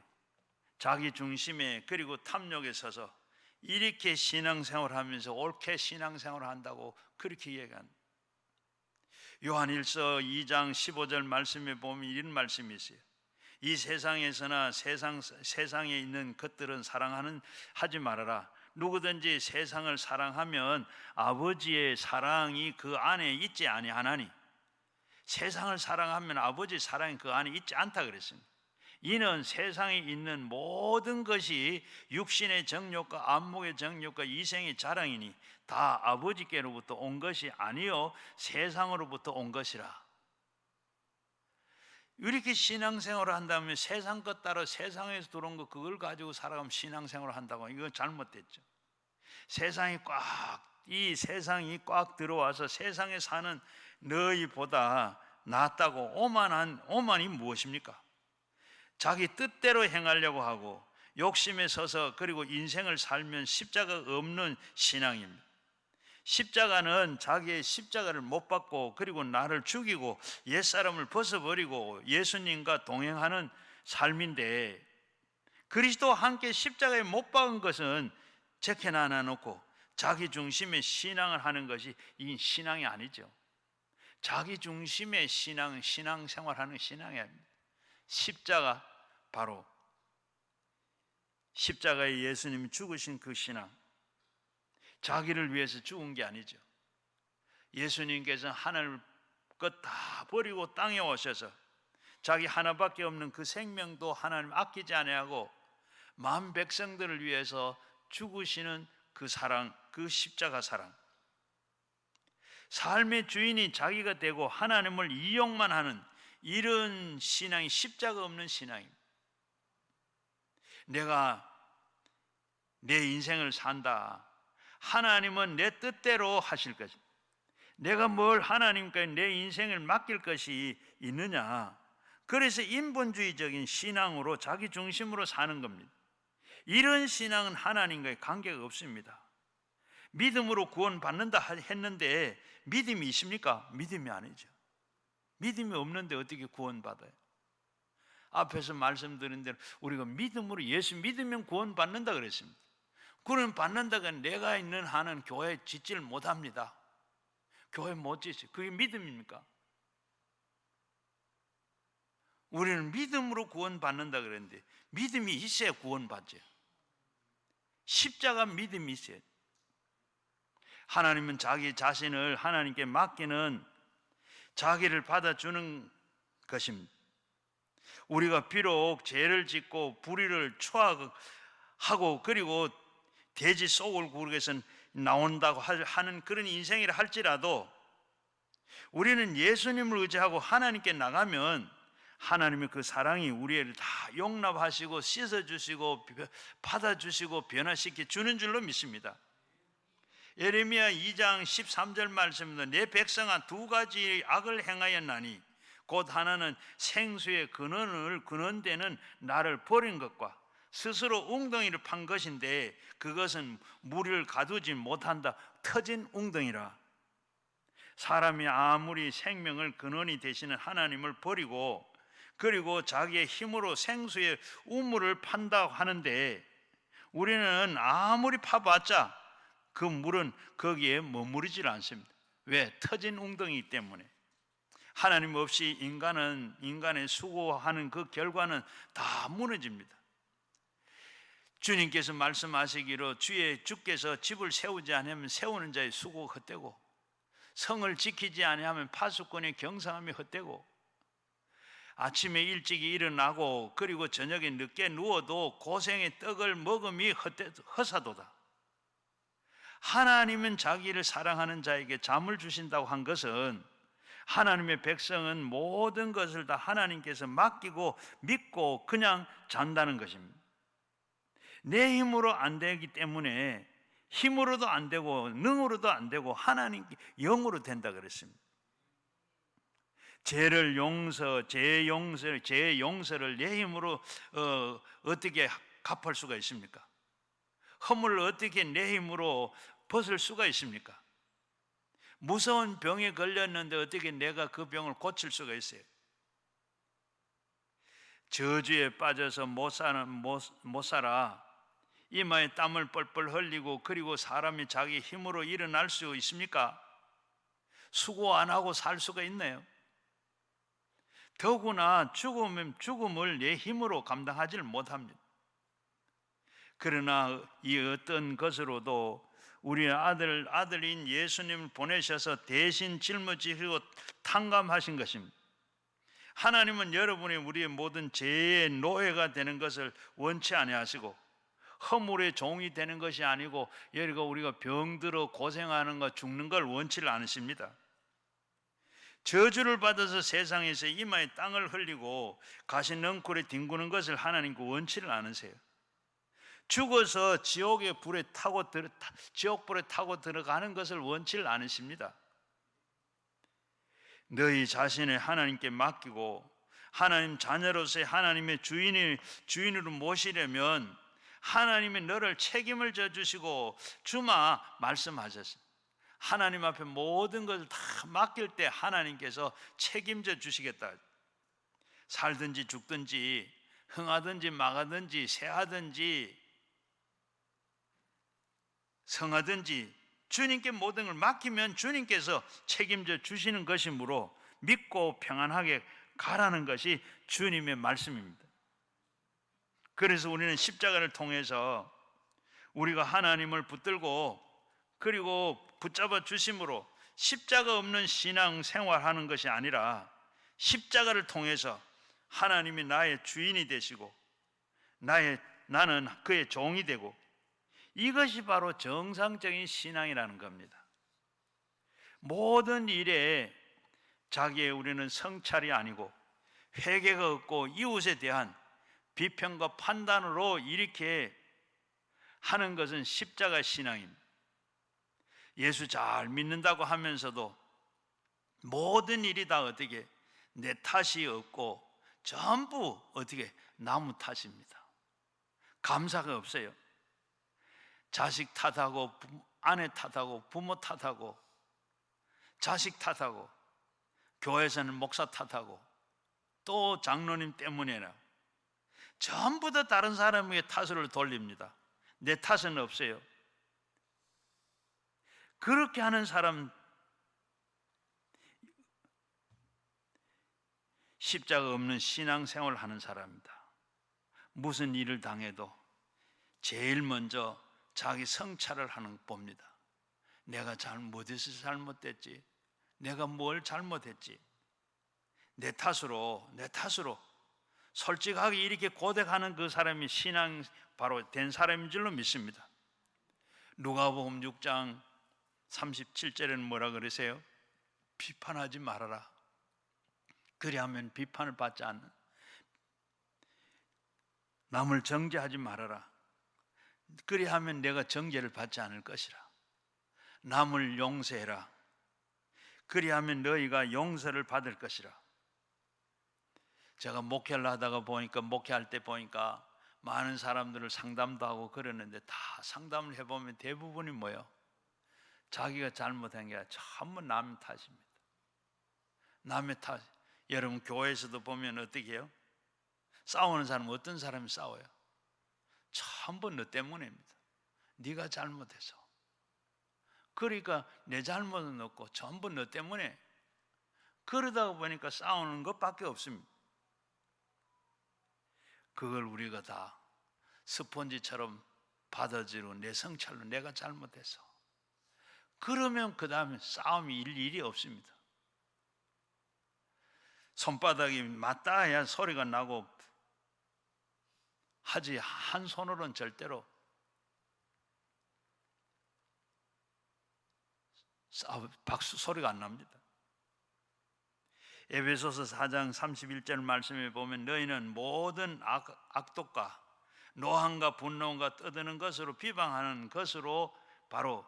A: 자기 중심에, 그리고 탐욕에 서서 이렇게 신앙생활하면서 옳게 신앙생활을 한다고 그렇게 얘기합니다. 요한일서 2장 15절 말씀에 보면 이런 말씀이 있어요. 이 세상에서나 세상에 있는 것들은 하지 말아라. 누구든지 세상을 사랑하면 아버지의 사랑이 그 안에 있지 아니하나니. 세상을 사랑하면 아버지 사랑이 그 안에 있지 않다 그랬습니다. 이는 세상에 있는 모든 것이 육신의 정욕과 안목의 정욕과 이생의 자랑이니 다 아버지께로부터 온 것이 아니요 세상으로부터 온 것이라. 이렇게 신앙생활을 한다면 세상 것 따라 세상에서 들어온 거 그걸 가지고 살아가면 신앙생활을 한다고, 이건 잘못됐죠. 이 세상이 꽉 들어와서 세상에 사는 너희보다 낫다고 오만이 무엇입니까? 자기 뜻대로 행하려고 하고 욕심에 서서 그리고 인생을 살면 십자가 없는 신앙입니다. 십자가는 자기의 십자가를 못 받고 그리고 나를 죽이고 옛사람을 벗어버리고 예수님과 동행하는 삶인데, 그리스도와 함께 십자가에 못 박은 것은 제게나 놓고 자기 중심의 신앙을 하는 것이 이 신앙이 아니죠. 자기 중심의 신앙생활하는 신앙이 아닙니다. 십자가, 바로 십자가에 예수님이 죽으신 그 신앙, 자기를 위해서 죽은 게 아니죠. 예수님께서 하늘 것 다 버리고 땅에 오셔서 자기 하나밖에 없는 그 생명도 하나님 아끼지 아니하고 만 백성들을 위해서 죽으시는 그 사랑, 그 십자가 사랑, 삶의 주인이 자기가 되고 하나님을 이용만 하는 이런 신앙이 십자가 없는 신앙입니다. 내가 내 인생을 산다. 하나님은 내 뜻대로 하실 것입니다. 내가 뭘 하나님께 내 인생을 맡길 것이 있느냐. 그래서 인본주의적인 신앙으로 자기 중심으로 사는 겁니다. 이런 신앙은 하나님과의 관계가 없습니다. 믿음으로 구원받는다 했는데 믿음이 있습니까? 믿음이 아니죠. 믿음이 없는데 어떻게 구원받아요? 앞에서 말씀드린 대로 우리가 믿음으로 예수 믿으면 구원받는다 그랬습니다. 구원 받는다가 내가 있는 한은 교회 짓지를 못합니다. 교회 못 짓지. 그게 믿음입니까? 우리는 믿음으로 구원받는다 그랬는데 믿음이 있어야 구원받죠. 십자가 믿음이 있어야. 하나님은 자기 자신을 하나님께 맡기는, 자기를 받아주는 것입니다. 우리가 비록 죄를 짓고 불의를 초하고 그리고 돼지 속을 구르기에서 나온다고 하는 그런 인생이라 할지라도 우리는 예수님을 의지하고 하나님께 나가면 하나님의 그 사랑이 우리를 다 용납하시고 씻어주시고 받아주시고 변화시켜 주는 줄로 믿습니다. 예레미야 2장 13절 말씀입니다. 내 백성아, 두 가지 악을 행하였나니 곧 하나는 생수의 근원되는 나를 버린 것과 스스로 웅덩이를 판 것인데 그것은 물을 가두지 못한다. 터진 웅덩이라. 사람이 아무리 생명을 근원이 되시는 하나님을 버리고 그리고 자기의 힘으로 생수의 우물을 판다고 하는데 우리는 아무리 파봤자 그 물은 거기에 머무르질 않습니다. 왜? 터진 웅덩이기 때문에. 하나님 없이 인간의 수고하는 그 결과는 다 무너집니다. 주님께서 말씀하시기로 주께서 집을 세우지 않으면 세우는 자의 수고가 헛되고 성을 지키지 아니하면 파수꾼의 경상함이 헛되고 아침에 일찍이 일어나고 그리고 저녁에 늦게 누워도 고생의 떡을 먹음이 허사도다. 하나님은 자기를 사랑하는 자에게 잠을 주신다고 한 것은 하나님의 백성은 모든 것을 다 하나님께서 맡기고 믿고 그냥 잔다는 것입니다. 내 힘으로 안 되기 때문에 힘으로도 안 되고 능으로도 안 되고 하나님 영으로 된다 그랬습니다. 제 용서를 내 힘으로 어떻게 갚을 수가 있습니까? 허물을 어떻게 내 힘으로 벗을 수가 있습니까? 무서운 병에 걸렸는데 어떻게 내가 그 병을 고칠 수가 있어요? 저주에 빠져서 못 살아 이마에 땀을 뻘뻘 흘리고 그리고 사람이 자기 힘으로 일어날 수 있습니까? 수고 안 하고 살 수가 있나요? 더구나 죽음을 내 힘으로 감당하지를 못합니다. 그러나 이 어떤 것으로도 우리 아들인 예수님을 보내셔서 대신 짊어지시고 탕감하신 것입니다. 하나님은 여러분이 우리의 모든 죄의 노예가 되는 것을 원치 아니하시고 허물의 종이 되는 것이 아니고 우리가 병들어 고생하는 것 죽는 걸 원치를 않으십니다. 저주를 받아서 세상에서 이마에 땅을 흘리고 가시 넝쿨에 뒹구는 것을 하나님께 원치를 않으세요. 죽어서 지옥불에 타고 들어가는 것을 원치를 않으십니다. 너희 자신을 하나님께 맡기고 하나님 자녀로서의 하나님의 주인으로 모시려면 하나님이 너를 책임을 져주시고 주마 말씀하셨습니다. 하나님 앞에 모든 것을 다 맡길 때 하나님께서 책임져 주시겠다. 살든지 죽든지 흥하든지 망하든지 새하든지 성하든지 주님께 모든 걸 맡기면 주님께서 책임져 주시는 것이므로 믿고 평안하게 가라는 것이 주님의 말씀입니다. 그래서 우리는 십자가를 통해서 우리가 하나님을 붙들고 그리고 붙잡아 주심으로 십자가 없는 신앙 생활하는 것이 아니라 십자가를 통해서 하나님이 나의 주인이 되시고 나는 그의 종이 되고 이것이 바로 정상적인 신앙이라는 겁니다. 모든 일에 자기의 우리는 성찰이 아니고 회개가 없고 이웃에 대한 비평과 판단으로 이렇게 하는 것은 십자가 신앙입니다. 예수 잘 믿는다고 하면서도 모든 일이 다 어떻게 내 탓이 없고 전부 어떻게 나무 탓입니다. 감사가 없어요. 자식 탓하고 아내 탓하고 부모 탓하고 자식 탓하고 교회에서는 목사 탓하고 또 장로님 때문에나 전부 다 다른 사람에게 탓을 돌립니다. 내 탓은 없어요. 그렇게 하는 사람 십자가 없는 신앙생활을 하는 사람입니다. 무슨 일을 당해도 제일 먼저 자기 성찰을 하는 봅니다. 내가 잘못해서 잘못됐지, 내가 뭘 잘못했지, 내 탓으로 솔직하게 이렇게 고백하는 그 사람이 신앙 바로 된 사람인 줄로 믿습니다. 누가복음 6장 37절에는 뭐라 그러세요? 비판하지 말아라. 그리하면 비판을 받지 않는, 남을 정죄하지 말아라. 그리하면 내가 정죄를 받지 않을 것이라. 남을 용서해라. 그리하면 너희가 용서를 받을 것이라. 제가 목회를 하다가 목회할 때 보니까 많은 사람들을 상담도 하고 그러는데 다 상담을 해보면 대부분이 뭐예요? 자기가 잘못한 게 아니라 전부 남의 탓입니다. 남의 탓. 여러분 교회에서도 보면 어떻게 해요? 싸우는 사람은 어떤 사람이 싸워요? 전부 너 때문입니다. 네가 잘못해서. 그러니까 내 잘못은 없고 전부 너 때문에. 그러다 보니까 싸우는 것밖에 없습니다. 그걸 우리가 다 스폰지처럼 받아들이고 내 성찰로 내가 잘못해서 그러면 그 다음에 싸움이 일이 없습니다. 손바닥이 맞닿아 해야 소리가 나고 하지, 한 손으로는 절대로 박수 소리가 안 납니다. 에베소서 4장 31절 말씀에 보면 너희는 모든 악독과 노함과 분노가 떠드는 것으로 비방하는 것으로 바로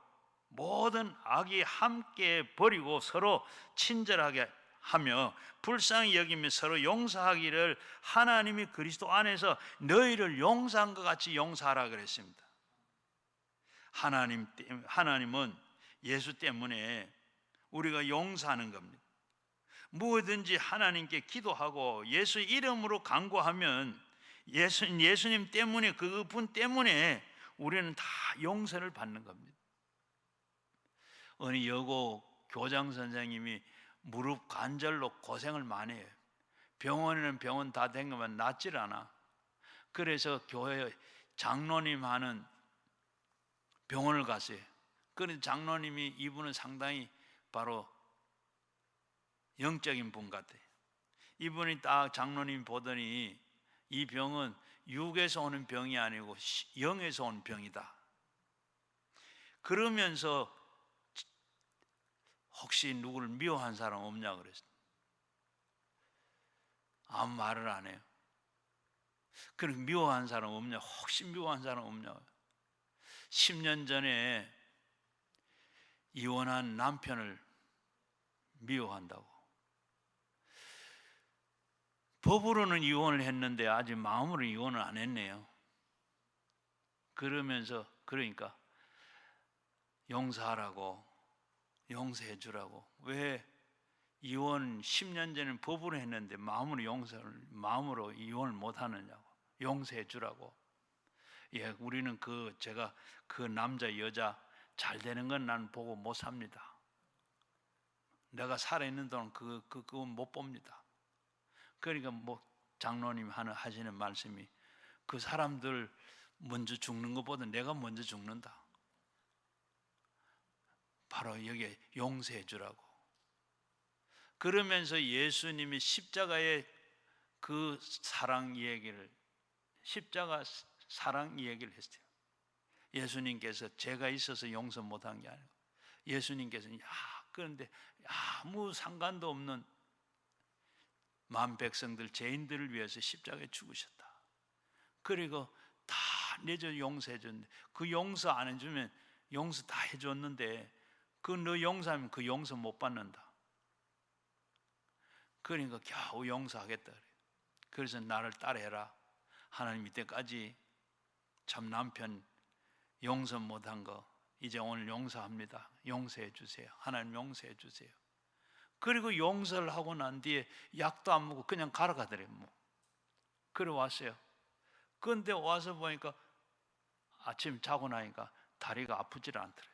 A: 모든 악이 함께 버리고 서로 친절하게 하며 불쌍히 여기며 서로 용서하기를 하나님이 그리스도 안에서 너희를 용서한 것 같이 용서하라 그랬습니다. 하나님은 예수 때문에 우리가 용서하는 겁니다. 무엇든지 하나님께 기도하고 예수 이름으로 간구하면 예수님 때문에, 그분 때문에 우리는 다 용서를 받는 겁니다. 어느 여고 교장 선생님이 무릎 관절로 고생을 많이 해요. 병원에는 병원 다 댕기면 낫질 않아. 그래서 교회 장로님 하는 병원을 갔어요. 그런데 장로님이, 이분은 상당히 바로 영적인 분 같아요. 이분이 딱 장로님 보더니 이 병은 육에서 오는 병이 아니고 영에서 온 병이다. 그러면서 혹시 누구를 미워한 사람 없냐 그랬어요. 아무 말을 안 해요. 그럼 미워한 사람 없냐? 혹시 미워한 사람 없냐? 10년 전에 이혼한 남편을 미워한다고. 법으로는 이혼을 했는데 아직 마음으로 이혼을 안 했네요. 그러니까 용서하라고, 용서해 주라고. 왜 이혼 10년 전에는 법으로 했는데 마음으로 이혼을 못 하느냐고. 용서해 주라고. 예, 우리는 제가 그 남자 여자 잘 되는 건 난 보고 못 삽니다. 내가 살아있는 동안 그건 못 봅니다. 그러니까 장로님 하시는 말씀이 그 사람들 먼저 죽는 것보다 내가 먼저 죽는다. 바로 여기에 용서해 주라고. 그러면서 예수님이 십자가의 그 십자가 사랑 이야기를 했어요. 예수님께서 죄가 있어서 용서 못한 게 아니고 예수님께서 그런데 아무 상관도 없는 만 백성들, 죄인들을 위해서 십자가에 죽으셨다. 그리고 다 내 죄 용서해 줬는데 그 용서 안 해주면 용서 다 해줬는데 너 용서하면 그 용서 못 받는다. 그러니까 겨우 용서하겠다 그래요. 그래서 나를 따라해라. 하나님 이때까지 참 남편 용서 못한 거 이제 오늘 용서합니다. 용서해 주세요. 하나님 용서해 주세요. 그리고 용서를 하고 난 뒤에 약도 안 먹고 그냥 가라가더래요. 그래 왔어요. 그런데 와서 보니까 아침 자고 나니까 다리가 아프질 않더래요.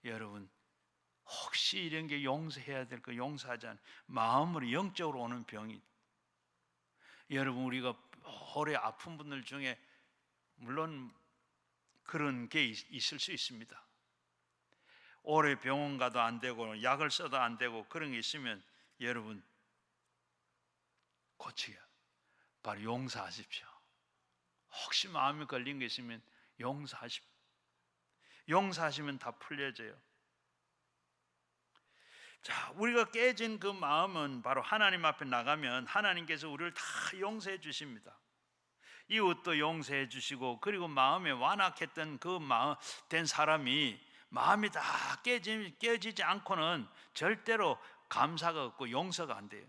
A: 여러분, 혹시 이런 게 용서해야 될 거 용서하지 않으면 마음으로 영적으로 오는 병이, 여러분 우리가 오래 아픈 분들 중에 물론 그런 게 있을 수 있습니다. 오래 병원 가도 안 되고 약을 써도 안 되고 그런 게 있으면 여러분 고치게 바로 용서하십시오. 혹시 마음에 걸린 게 있으면 용서하십시오. 용서하시면 다 풀려져요. 자, 우리가 깨진 그 마음은 바로 하나님 앞에 나가면 하나님께서 우리를 다 용서해 주십니다. 이웃도 용서해 주시고, 그리고 마음에 완악했던 그 마음 된 사람이 마음이 다 깨지지 않고는 절대로 감사가 없고 용서가 안 돼요.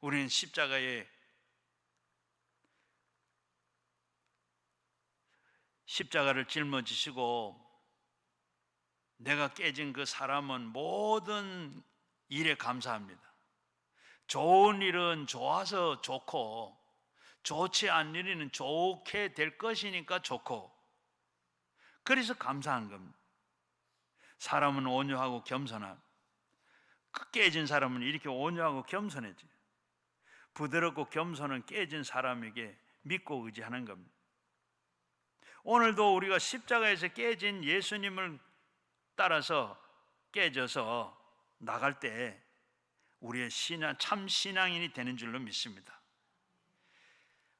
A: 우리는 십자가를 짊어지시고 내가 깨진 그 사람은 모든 일에 감사합니다. 좋은 일은 좋아서 좋고 좋지 않은 일은 좋게 될 것이니까 좋고, 그래서 감사한 겁니다. 사람은 온유하고 겸손한, 그 깨진 사람은 이렇게 온유하고 겸손해지. 부드럽고 겸손은 깨진 사람에게 믿고 의지하는 겁니다. 오늘도 우리가 십자가에서 깨진 예수님을 따라서 깨져서 나갈 때 우리의 참 신앙인이 되는 줄로 믿습니다.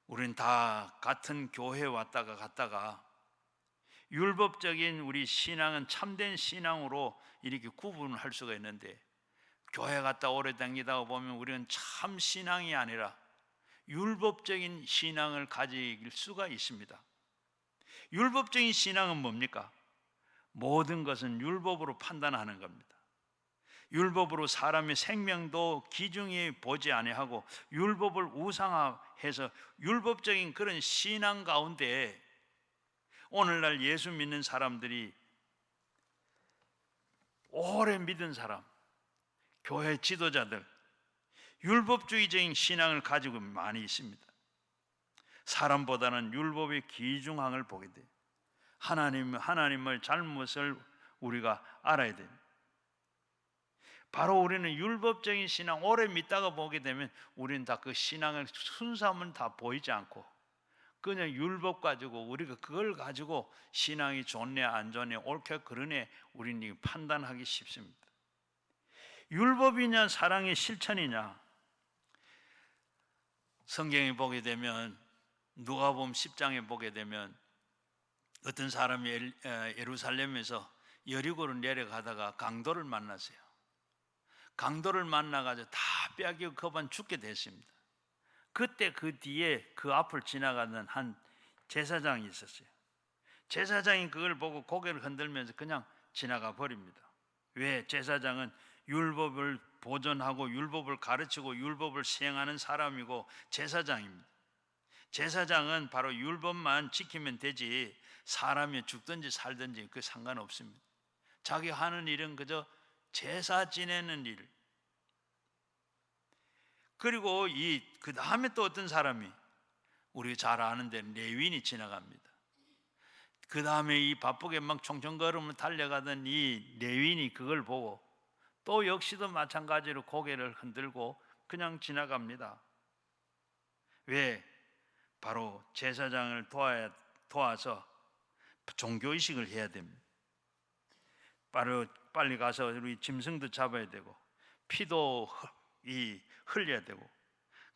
A: 우리는 다 같은 교회에 왔다가 갔다가 율법적인 우리 신앙은 참된 신앙으로 이렇게 구분을 할 수가 있는데, 교회 갔다 오래 다니다 보면 우리는 참 신앙이 아니라 율법적인 신앙을 가질 수가 있습니다. 율법적인 신앙은 뭡니까? 모든 것은 율법으로 판단하는 겁니다. 율법으로 사람의 생명도 기중히 보지 아니하고 율법을 우상화해서 율법적인 그런 신앙 가운데 오늘날 예수 믿는 사람들이, 오래 믿은 사람, 교회 지도자들, 율법주의적인 신앙을 가지고 많이 있습니다. 사람보다는 율법의 귀중함을 보게 돼요. 하나님의 잘못을 우리가 알아야 됩니다. 바로 우리는 율법적인 신앙 오래 믿다가 보게 되면 우리는 다 그 신앙의 순수함은 다 보이지 않고 그냥 율법 가지고, 우리가 그걸 가지고 신앙이 좋네 안 좋네 옳게 그러네 우리는 판단하기 쉽습니다. 율법이냐 사랑의 실천이냐, 성경에 보게 되면 누가복음 10장에 보게 되면 어떤 사람이 예루살렘에서 여리고를 내려가다가 강도를 만났어요. 강도를 만나가지고 다 빼앗기고 그만 죽게 됐습니다. 그때 그 뒤에 그 앞을 지나가는 한 제사장이 있었어요. 제사장이 그걸 보고 고개를 흔들면서 그냥 지나가 버립니다. 왜? 제사장은 율법을 보존하고 율법을 가르치고 율법을 시행하는 사람이고 제사장입니다. 제사장은 바로 율법만 지키면 되지 사람이 죽든지 살든지 그 상관없습니다. 자기 하는 일은 그저 제사 지내는 일. 그리고 그 다음에 또 어떤 사람이, 우리가 잘 아는데 레위인이 지나갑니다. 그 다음에 이 바쁘게 막 총총걸음을 달려가던 이 레위인이 그걸 보고 또 역시도 마찬가지로 고개를 흔들고 그냥 지나갑니다. 왜? 바로 제사장을 도와서 종교의식을 해야 됩니다. 빨리 가서 우리 짐승도 잡아야 되고 피도 흘려야 되고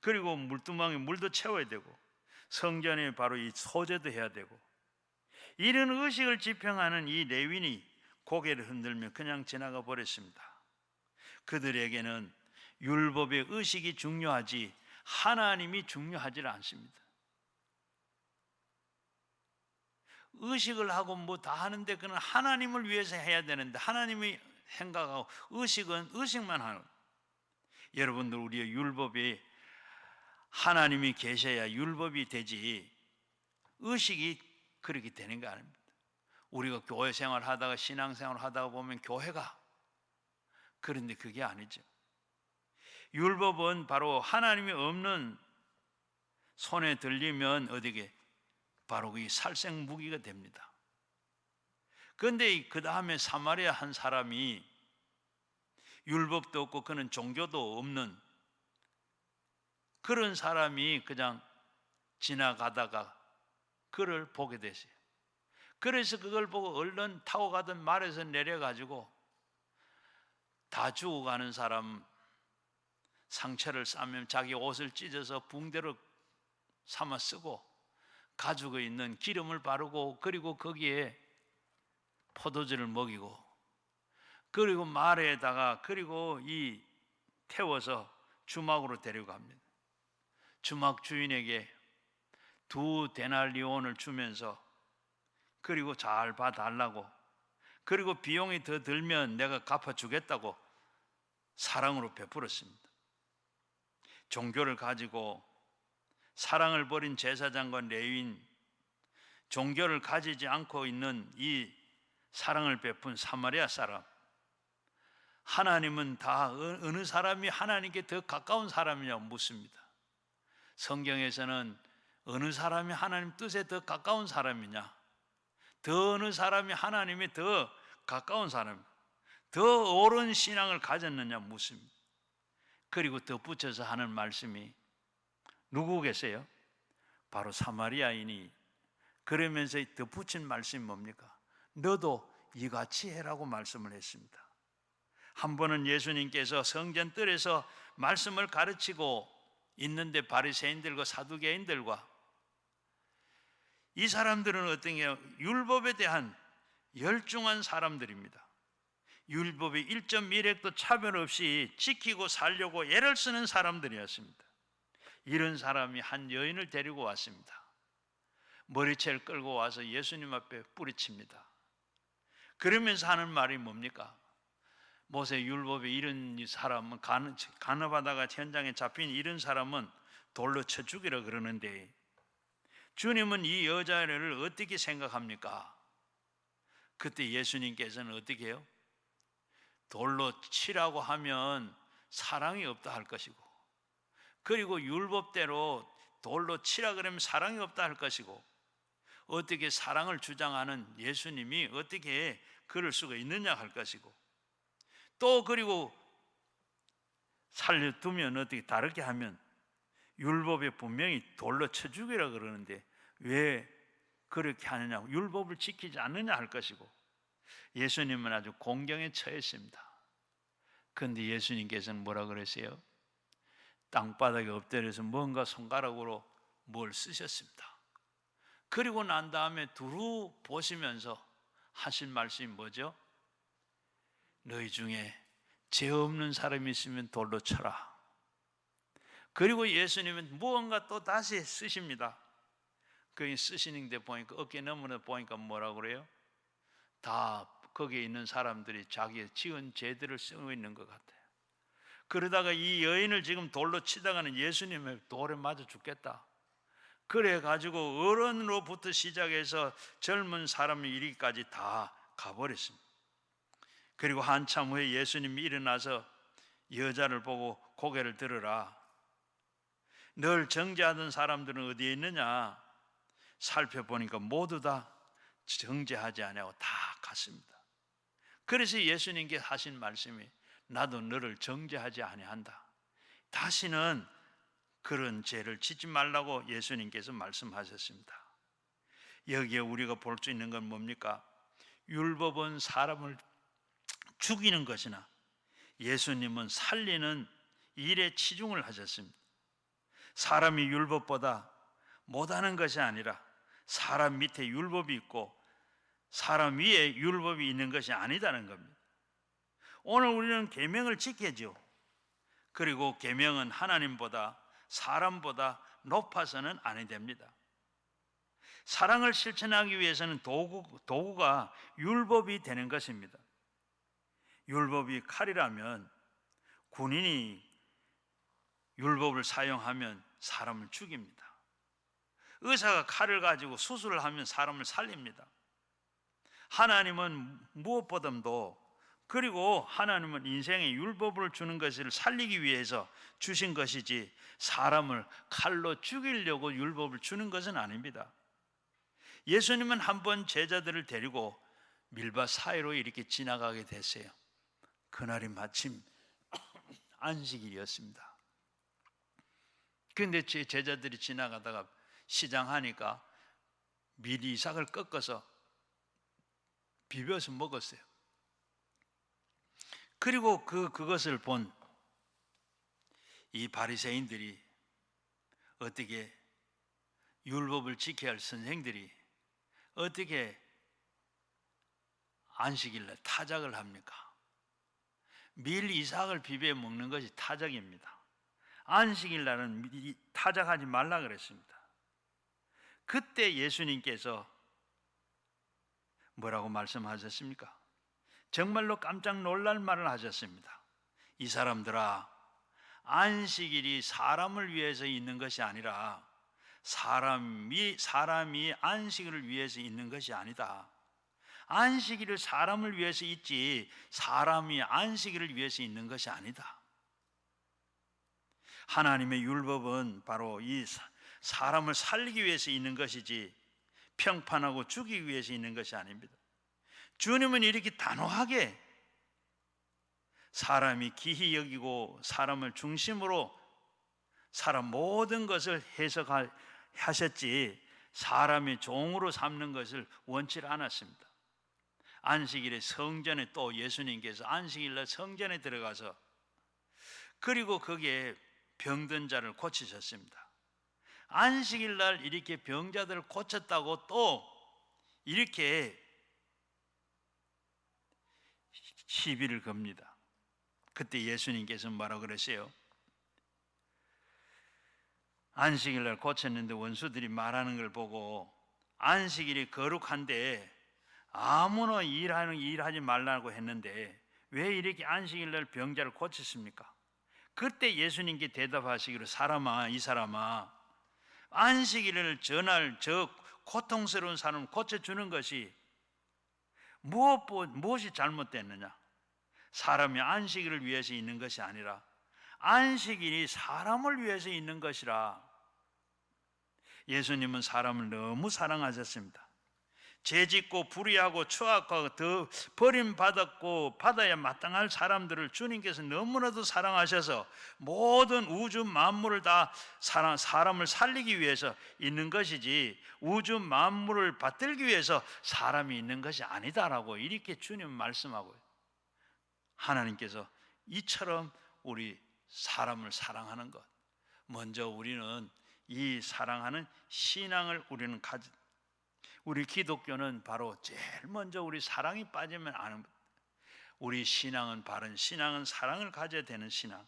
A: 그리고 물두멍에 물도 채워야 되고 성전에 바로 이 소제도 해야 되고, 이런 의식을 지평하는 이 레위인이 고개를 흔들며 그냥 지나가 버렸습니다. 그들에게는 율법의 의식이 중요하지 하나님이 중요하지 않습니다. 의식을 하고 뭐 다 하는데 그는 하나님을 위해서 해야 되는데 하나님이 생각하고 의식은 의식만 하는. 여러분들, 우리의 율법이 하나님이 계셔야 율법이 되지 의식이 그렇게 되는 거 아닙니다. 우리가 교회 생활 하다가 신앙생활 하다가 보면 교회가, 그런데 그게 아니죠. 율법은 바로 하나님이 없는 손에 들리면 어디게 바로 이 살생 무기가 됩니다. 그런데 그 다음에 사마리아 한 사람이 율법도 없고 그는 종교도 없는 그런 사람이 그냥 지나가다가 그를 보게 됐어요. 그래서 그걸 보고 얼른 타고 가던 말에서 내려가지고 다 죽어가는 사람 상처를 싸면 자기 옷을 찢어서 붕대로 삼아 쓰고 가지고 있는 기름을 바르고 그리고 거기에 포도주를 먹이고 그리고 말에다가 그리고 태워서 주막으로 데려갑니다. 주막 주인에게 2데나리온을 주면서 그리고 잘 봐달라고, 그리고 비용이 더 들면 내가 갚아주겠다고 사랑으로 베풀었습니다. 종교를 가지고 사랑을 버린 제사장과 레위인, 종교를 가지지 않고 있는 이 사랑을 베푼 사마리아 사람, 하나님은 다 어느 사람이 하나님께 더 가까운 사람이냐고 묻습니다. 성경에서는 어느 사람이 하나님 뜻에 더 가까운 사람이냐, 더 어느 사람이 하나님에 더 가까운 사람, 더 옳은 신앙을 가졌느냐 묻습니다. 그리고 덧붙여서 하는 말씀이 누구겠어요? 바로 사마리아인이 그러면서 덧붙인 말씀이 뭡니까? 너도 이같이 해라고 말씀을 했습니다. 한 번은 예수님께서 성전 뜰에서 말씀을 가르치고 있는데 바리새인들과 사두개인들과 이 사람들은 어떤 게 율법에 대한 열중한 사람들입니다. 율법의 1.1획도 차별 없이 지키고 살려고 애를 쓰는 사람들이었습니다. 이런 사람이 한 여인을 데리고 왔습니다. 머리채를 끌고 와서 예수님 앞에 뿌리칩니다. 그러면서 하는 말이 뭡니까? 모세 율법에 이런 사람은 간업하다가 현장에 잡힌 이런 사람은 돌로 쳐 죽이라 그러는데 주님은 이 여자를 어떻게 생각합니까? 그때 예수님께서는 어떻게 해요? 돌로 치라고 하면 사랑이 없다 할 것이고, 그리고 율법대로 돌로 치라 그러면 사랑이 없다 할 것이고, 어떻게 사랑을 주장하는 예수님이 어떻게 그럴 수가 있느냐 할 것이고, 또 그리고 살려두면 어떻게 다르게 하면 율법에 분명히 돌로 쳐 죽이라 그러는데 왜 그렇게 하느냐, 율법을 지키지 않느냐 할 것이고, 예수님은 아주 공경에 처했습니다. 그런데 예수님께서는 뭐라 그랬어요? 땅바닥에 엎드려서 뭔가 손가락으로 뭘 쓰셨습니다. 그리고 난 다음에 두루 보시면서 하신 말씀이 뭐죠? 너희 중에 죄 없는 사람이 있으면 돌로 쳐라. 그리고 예수님은 무언가 또 다시 쓰십니다. 그 쓰시는데 보니까 어깨 너머로 보니까 뭐라고 그래요? 다 거기에 있는 사람들이 자기의 지은 죄들을 쓰고 있는 것 같아요. 그러다가 이 여인을 지금 돌로 치다가는 예수님의 돌에 맞아 죽겠다. 그래가지고 어른으로부터 시작해서 젊은 사람이 이리까지 다 가버렸습니다. 그리고 한참 후에 예수님이 일어나서 여자를 보고 고개를 들어라. 널 정죄하던 사람들은 어디에 있느냐? 살펴보니까 모두 다 정죄하지 아니하고 다 갔습니다. 그래서 예수님께 하신 말씀이 나도 너를 정죄하지 아니한다. 다시는 그런 죄를 짓지 말라고 예수님께서 말씀하셨습니다. 여기에 우리가 볼 수 있는 건 뭡니까? 율법은 사람을 죽이는 것이나 예수님은 살리는 일에 치중을 하셨습니다. 사람이 율법보다 못하는 것이 아니라 사람 밑에 율법이 있고 사람 위에 율법이 있는 것이 아니다는 겁니다. 오늘 우리는 계명을 지켜야죠. 그리고 계명은 하나님보다 사람보다 높아서는 아니 됩니다. 사랑을 실천하기 위해서는 도구가 율법이 되는 것입니다. 율법이 칼이라면 군인이 율법을 사용하면 사람을 죽입니다. 의사가 칼을 가지고 수술을 하면 사람을 살립니다. 하나님은 무엇보다도, 그리고 하나님은 인생에 율법을 주는 것을 살리기 위해서 주신 것이지 사람을 칼로 죽이려고 율법을 주는 것은 아닙니다. 예수님은 한번 제자들을 데리고 밀밭 사이로 이렇게 지나가게 됐어요. 그날이 마침 안식일이었습니다. 그런데 제 제자들이 지나가다가 시장하니까 밀이삭을 꺾어서 비벼서 먹었어요. 그리고 그것을 본 이 바리새인들이, 어떻게 율법을 지켜야 할 선생들이 어떻게 안식일날 타작을 합니까? 밀 이삭을 비벼 먹는 것이 타작입니다. 안식일날은 타작하지 말라 그랬습니다. 그때 예수님께서 뭐라고 말씀하셨습니까? 정말로 깜짝 놀랄 말을 하셨습니다. 이 사람들아, 안식일이 사람을 위해서 있는 것이 아니라 사람이 안식일을 위해서 있는 것이 아니다. 안식일을 사람을 위해서 있지 사람이 안식일을 위해서 있는 것이 아니다. 하나님의 율법은 바로 이 사람을 살리기 위해서 있는 것이지 평판하고 죽이기 위해서 있는 것이 아닙니다. 주님은 이렇게 단호하게 사람이 귀히 여기고 사람을 중심으로 사람 모든 것을 해석하셨지 사람이 종으로 삼는 것을 원치 않았습니다. 안식일에 성전에 또 예수님께서 안식일날 성전에 들어가서 그리고 거기에 병든 자를 고치셨습니다. 안식일날 이렇게 병자들을 고쳤다고 또 이렇게 시비를 겁니다. 그때 예수님께서 뭐라고 그러세요? 안식일날 고쳤는데 원수들이 말하는 걸 보고 안식일이 거룩한데 아무나 일하지 말라고 했는데 왜 이렇게 안식일날 병자를 고쳤습니까? 그때 예수님께 대답하시기로 사람아, 이 사람아, 안식일을 전할 저 고통스러운 사람을 고쳐주는 것이 무엇이 잘못됐느냐? 사람이 안식일을 위해서 있는 것이 아니라 안식일이 사람을 위해서 있는 것이라. 예수님은 사람을 너무 사랑하셨습니다. 죄짓고 불의하고 추악하고 더 버림받았고 받아야 마땅할 사람들을 주님께서 너무나도 사랑하셔서 모든 우주 만물을 다 사람을 살리기 위해서 있는 것이지 우주 만물을 받들기 위해서 사람이 있는 것이 아니다라고 이렇게 주님은 말씀하고요. 하나님께서 이처럼 우리 사람을 사랑하는 것, 먼저 우리는 이 사랑하는 신앙을 우리는 우리 기독교는 바로 제일 먼저 우리 사랑이 빠지면 안, 우리 신앙은 바른 신앙은 사랑을 가져야 되는 신앙.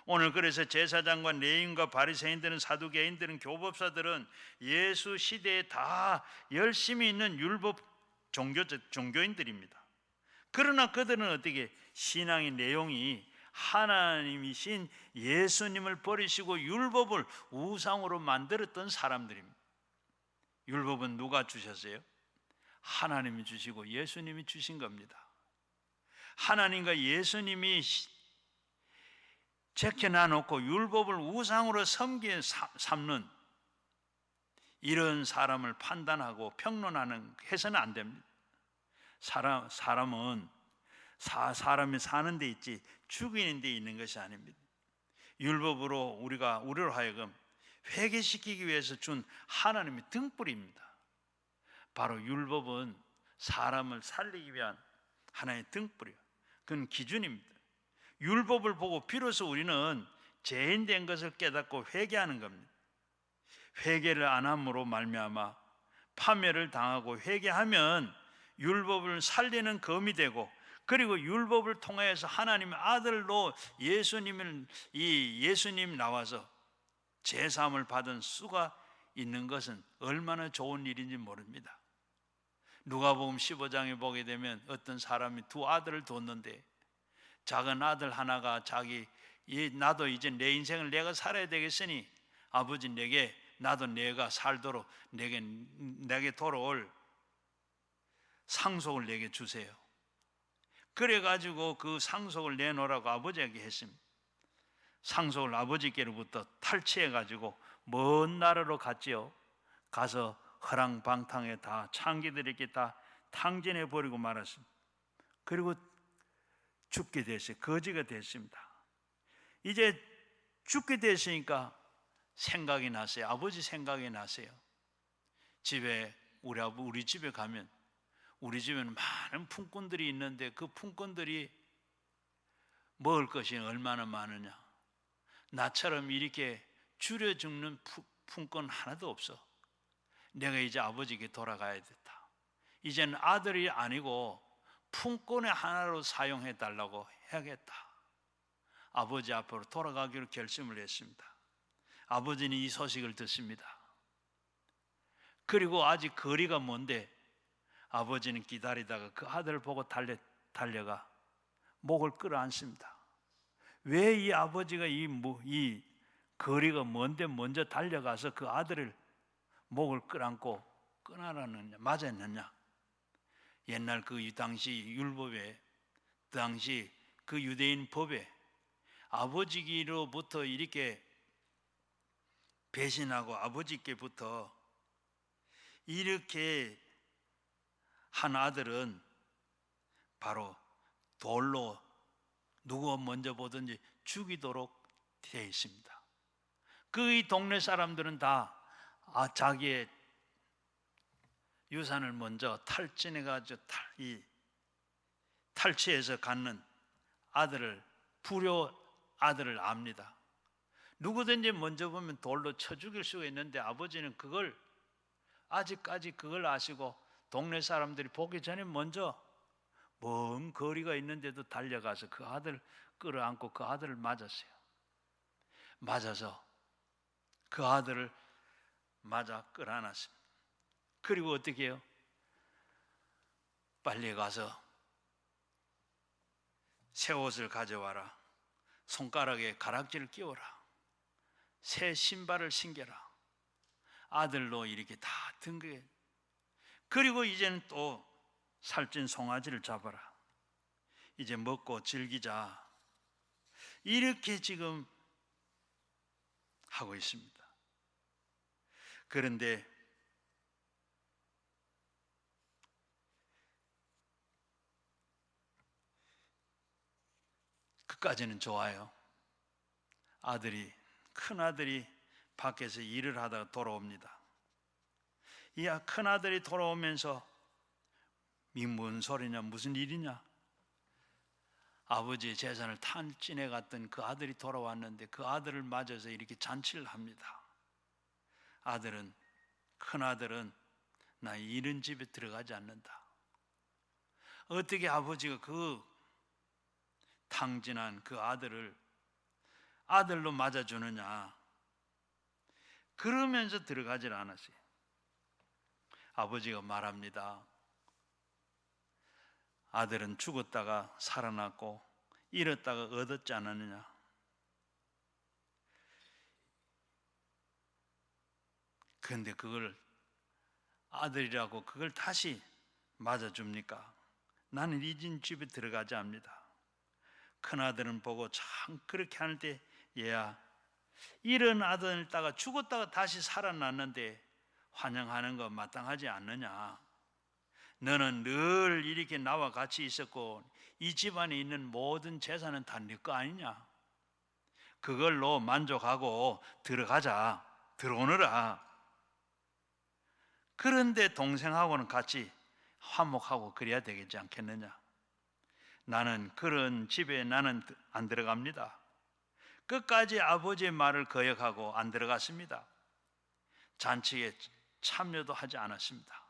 A: 오늘 그래서 제사장과 레위인과 바리새인들은 사두개인들은 교법사들은 예수 시대에 다 열심히 있는 율법 종교인들입니다. 그러나 그들은 어떻게 신앙의 내용이 하나님이신 예수님을 버리시고 율법을 우상으로 만들었던 사람들입니다. 율법은 누가 주셨어요? 하나님이 주시고 예수님이 주신 겁니다. 하나님과 예수님이 제껴놔놓고 율법을 우상으로 삼는 이런 사람을 판단하고 평론하는 해서는 안 됩니다. 사람은 사람이 사는 데 있지 죽이는 데 있는 것이 아닙니다. 율법으로 우리로 하여금 회개시키기 위해서 준 하나님의 등불입니다. 바로 율법은 사람을 살리기 위한 하나의 등불이에요. 그건 기준입니다. 율법을 보고 비로소 우리는 죄인된 것을 깨닫고 회개하는 겁니다. 회개를 안 함으로 말미암아 파멸을 당하고 회개하면 율법을 살리는 검이 되고 그리고 율법을 통해서 하나님의 아들로 예수님 나와서 제사함을 받은 수가 있는 것은 얼마나 좋은 일인지 모릅니다. 누가복음 15장에 보게 되면 어떤 사람이 두 아들을 뒀는데 작은 아들 하나가 나도 이제 내 인생을 내가 살아야 되겠으니 아버지 나도 내가 살도록 내게 돌아올 상속을 내게 주세요. 그래가지고 그 상속을 내놓으라고 아버지에게 했습니다. 상속을 아버지께로부터 탈취해가지고 먼 나라로 갔지요. 가서 허랑방탕에 다 창기들에게 다 탕진해버리고 말았습니다. 그리고 죽게 됐어요. 거지가 됐습니다. 이제 죽게 됐으니까 생각이 났어요. 아버지 생각이 났어요. 우리 집에 가면 우리 집에는 많은 품꾼들이 있는데 그 품꾼들이 먹을 것이 얼마나 많으냐. 나처럼 이렇게 줄여 죽는 품꾼 하나도 없어. 내가 이제 아버지에게 돌아가야 됐다. 이제는 아들이 아니고 품꾼의 하나로 사용해 달라고 해야겠다. 아버지 앞으로 돌아가기로 결심을 했습니다. 아버지는 이 소식을 듣습니다. 그리고 아직 거리가 먼데 아버지는 기다리다가 그 아들을 보고 달려가 목을 끌어안습니다. 왜 이 아버지가 이 거리가 먼데 먼저 달려가서 그 아들을 목을 끌어안고 끊어라느냐, 맞았느냐? 옛날 그 당시 율법에, 당시 그 유대인 법에 아버지로부터 이렇게 배신하고 아버지께부터 이렇게 한 아들은 바로 돌로 누가 먼저 보든지 죽이도록 되어 있습니다. 그 동네 사람들은 다 자기의 유산을 먼저 탈진해가지고 탈취해서 갖는 아들을, 불효 아들을 압니다. 누구든지 먼저 보면 돌로 쳐 죽일 수가 있는데 아버지는 그걸 아직까지 그걸 아시고 동네 사람들이 보기 전에 먼저 먼 거리가 있는데도 달려가서 그 아들 끌어안고 그 아들을 맞았어요. 맞아서 그 아들을 맞아 끌어안았습니다. 그리고 어떻게 해요? 빨리 가서 새 옷을 가져와라. 손가락에 가락지를 끼워라. 새 신발을 신겨라. 아들로 이렇게 다 등극해. 그리고 이제는 또 살찐 송아지를 잡아라. 이제 먹고 즐기자. 이렇게 지금 하고 있습니다. 그런데 그까지는 좋아요. 큰 아들이 밖에서 일을 하다가 돌아옵니다. 이 큰 아들이 돌아오면서 이 뭔 소리냐, 무슨 일이냐? 아버지의 재산을 탐진해 갔던 그 아들이 돌아왔는데 그 아들을 맞아서 이렇게 잔치를 합니다. 큰 아들은 나 이런 집에 들어가지 않는다. 어떻게 아버지가 그 탕진한 그 아들을 아들로 맞아주느냐? 그러면서 들어가질 않았어요. 아버지가 말합니다. 아들은 죽었다가 살아났고 잃었다가 얻었지 않았느냐? 그런데 그걸 아들이라고 그걸 다시 맞아줍니까? 나는 이 집에 들어가지 않습니다. 큰아들은 보고 참 그렇게 하는 때, 얘야, 이런 아들을 따가 죽었다가 다시 살아났는데 환영하는 거 마땅하지 않느냐? 너는 늘 이렇게 나와 같이 있었고 이 집안에 있는 모든 재산은 다 네 거 아니냐? 그걸로 만족하고 들어가자, 들어오너라. 그런데 동생하고는 같이 화목하고 그래야 되겠지 않겠느냐? 나는 그런 집에 나는 안 들어갑니다. 끝까지 아버지의 말을 거역하고 안 들어갔습니다. 잔치에 참여도 하지 않았습니다.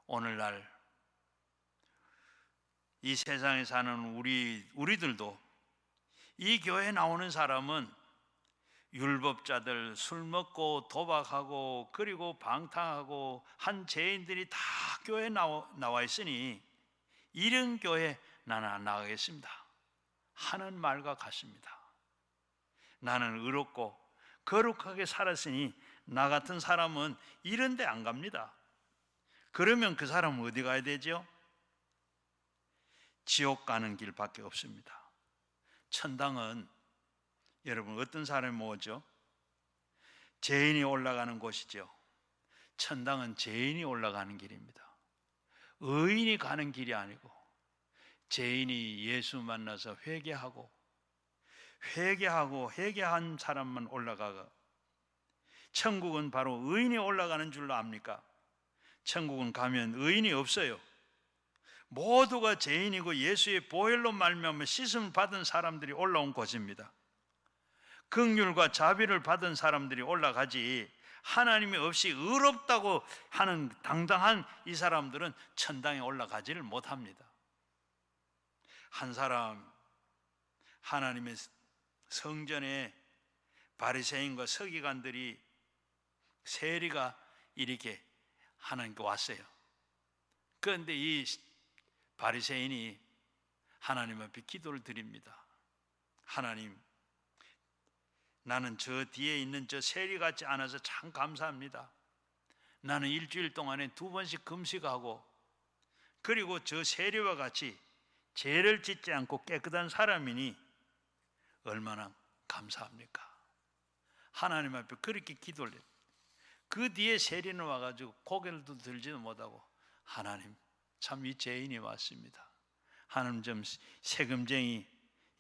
A: 오늘날 이 세상에 사는 우리들도 이 교회에 나오는 사람은 율법자들, 술 먹고 도박하고 그리고 방탕하고 한 죄인들이 다 교회에 나와 있으니 이런 교회 나는 안 나가겠습니다 하는 말과 같습니다. 나는 의롭고 거룩하게 살았으니 나 같은 사람은 이런 데 안 갑니다. 그러면 그 사람은 어디 가야 되죠? 지옥 가는 길밖에 없습니다. 천당은 여러분 어떤 사람이 뭐죠? 죄인이 올라가는 곳이죠. 천당은 죄인이 올라가는 길입니다. 의인이 가는 길이 아니고 죄인이 예수 만나서 회개한 사람만 올라가고, 천국은 바로 의인이 올라가는 줄로 압니까? 천국은 가면 의인이 없어요. 모두가 죄인이고 예수의 보혈로 말미암아 씻음을 받은 사람들이 올라온 곳입니다. 긍휼과 자비를 받은 사람들이 올라가지, 하나님이 없이 의롭다고 하는 당당한 이 사람들은 천당에 올라가지를 못합니다. 한 사람 하나님의 성전에 바리새인과 서기관들이 세리가 이렇게 하나님께 왔어요. 그런데 이 바리새인이 하나님 앞에 기도를 드립니다. 하나님, 나는 저 뒤에 있는 저 세리 같지 않아서 참 감사합니다. 나는 일주일 동안에 2번씩 금식하고 그리고 저 세리와 같이 죄를 짓지 않고 깨끗한 사람이니 얼마나 감사합니까? 하나님 앞에 그렇게 기도를 해요. 그 뒤에 세리는 와가지고 고개를 들지도 못하고, 하나님, 참 이 죄인이 왔습니다. 하나님, 좀 세금쟁이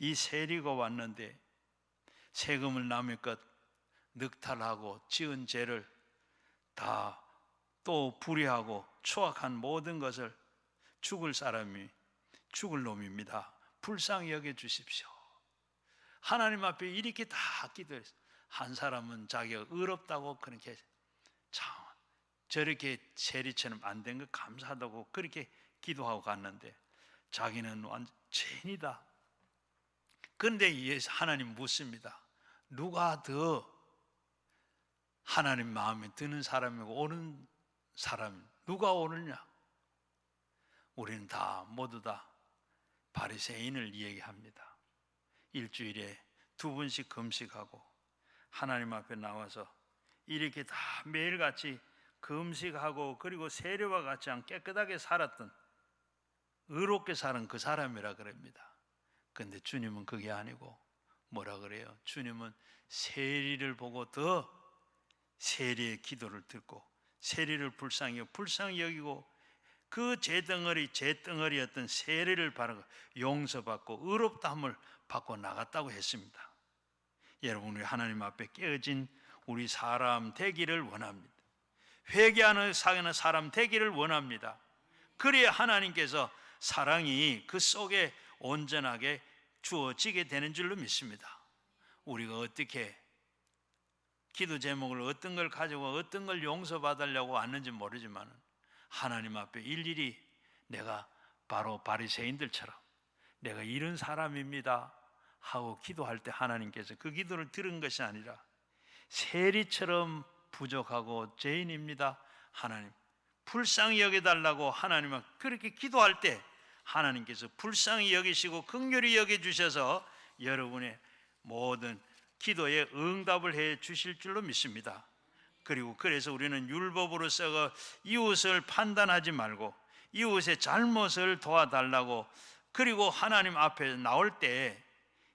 A: 이 세리가 왔는데 세금을 남의 것 늑탈하고 지은 죄를 다 또 불의하고 추악한 모든 것을 죽을 사람이 죽을 놈입니다. 불쌍히 여겨 주십시오. 하나님 앞에 이렇게 다 기도했어요. 한 사람은 자기가 의롭다고 그렇게 참 저렇게 세리처럼 안 된 것 감사하다고 그렇게 기도하고 갔는데 자기는 완전 죄인이다. 그런데 하나님 묻습니다. 누가 더 하나님 마음에 드는 사람이고 옳은 사람 누가 옳으냐? 우리는 다 모두 다 바리새인을 얘기합니다. 일주일에 2번씩 금식하고 하나님 앞에 나와서 이렇게 다 매일같이 금식하고 그리고 세례와 같이 깨끗하게 살았던 의롭게 사는 그 사람이라 그럽니다. 그런데 주님은 그게 아니고 뭐라 그래요? 주님은 세리를 보고 더 세리의 기도를 듣고 세리를 불쌍히 여기고 그 죄덩어리였던 세리를 바르고 용서받고 의롭다함을 받고 나갔다고 했습니다. 여러분, 우리 하나님 앞에 깨어진 우리 사람 되기를 원합니다. 회개하는 사람 되기를 원합니다. 그래야 하나님께서 사랑이 그 속에 온전하게 주어지게 되는 줄로 믿습니다. 우리가 어떻게 기도 제목을 어떤 걸 가지고 어떤 걸 용서받으려고 왔는지 모르지만 하나님 앞에 일일이 내가 바로 바리새인들처럼 내가 이런 사람입니다 하고 기도할 때 하나님께서 그 기도를 들은 것이 아니라 세리처럼 부족하고 죄인입니다, 하나님 불쌍히 여겨달라고 하나님은 그렇게 기도할 때 하나님께서 불쌍히 여기시고 긍휼히 여겨주셔서 여러분의 모든 기도에 응답을 해 주실 줄로 믿습니다. 그리고 그래서 우리는 율법으로서 이웃을 판단하지 말고 이웃의 잘못을 도와달라고, 그리고 하나님 앞에 나올 때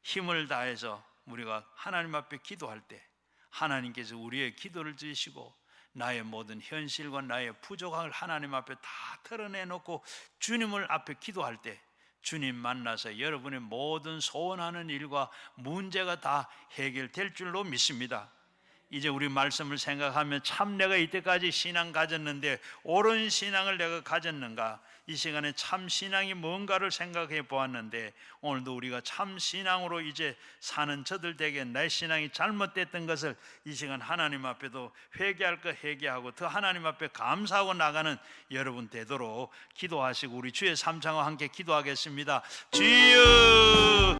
A: 힘을 다해서 우리가 하나님 앞에 기도할 때 하나님께서 우리의 기도를 들으시고 나의 모든 현실과 나의 부족함을 하나님 앞에 다 털어내놓고 주님을 앞에 기도할 때 주님 만나서 여러분의 모든 소원하는 일과 문제가 다 해결될 줄로 믿습니다. 이제 우리 말씀을 생각하면 참 내가 이때까지 신앙 가졌는데 옳은 신앙을 내가 가졌는가, 이 시간에 참 신앙이 뭔가를 생각해 보았는데 오늘도 우리가 참 신앙으로 이제 사는 저들 되게 내 신앙이 잘못됐던 것을 이 시간 하나님 앞에도 회개할 거 회개하고 더 하나님 앞에 감사하고 나가는 여러분 되도록 기도하시고 우리 주의 삼창과 함께 기도하겠습니다. 주여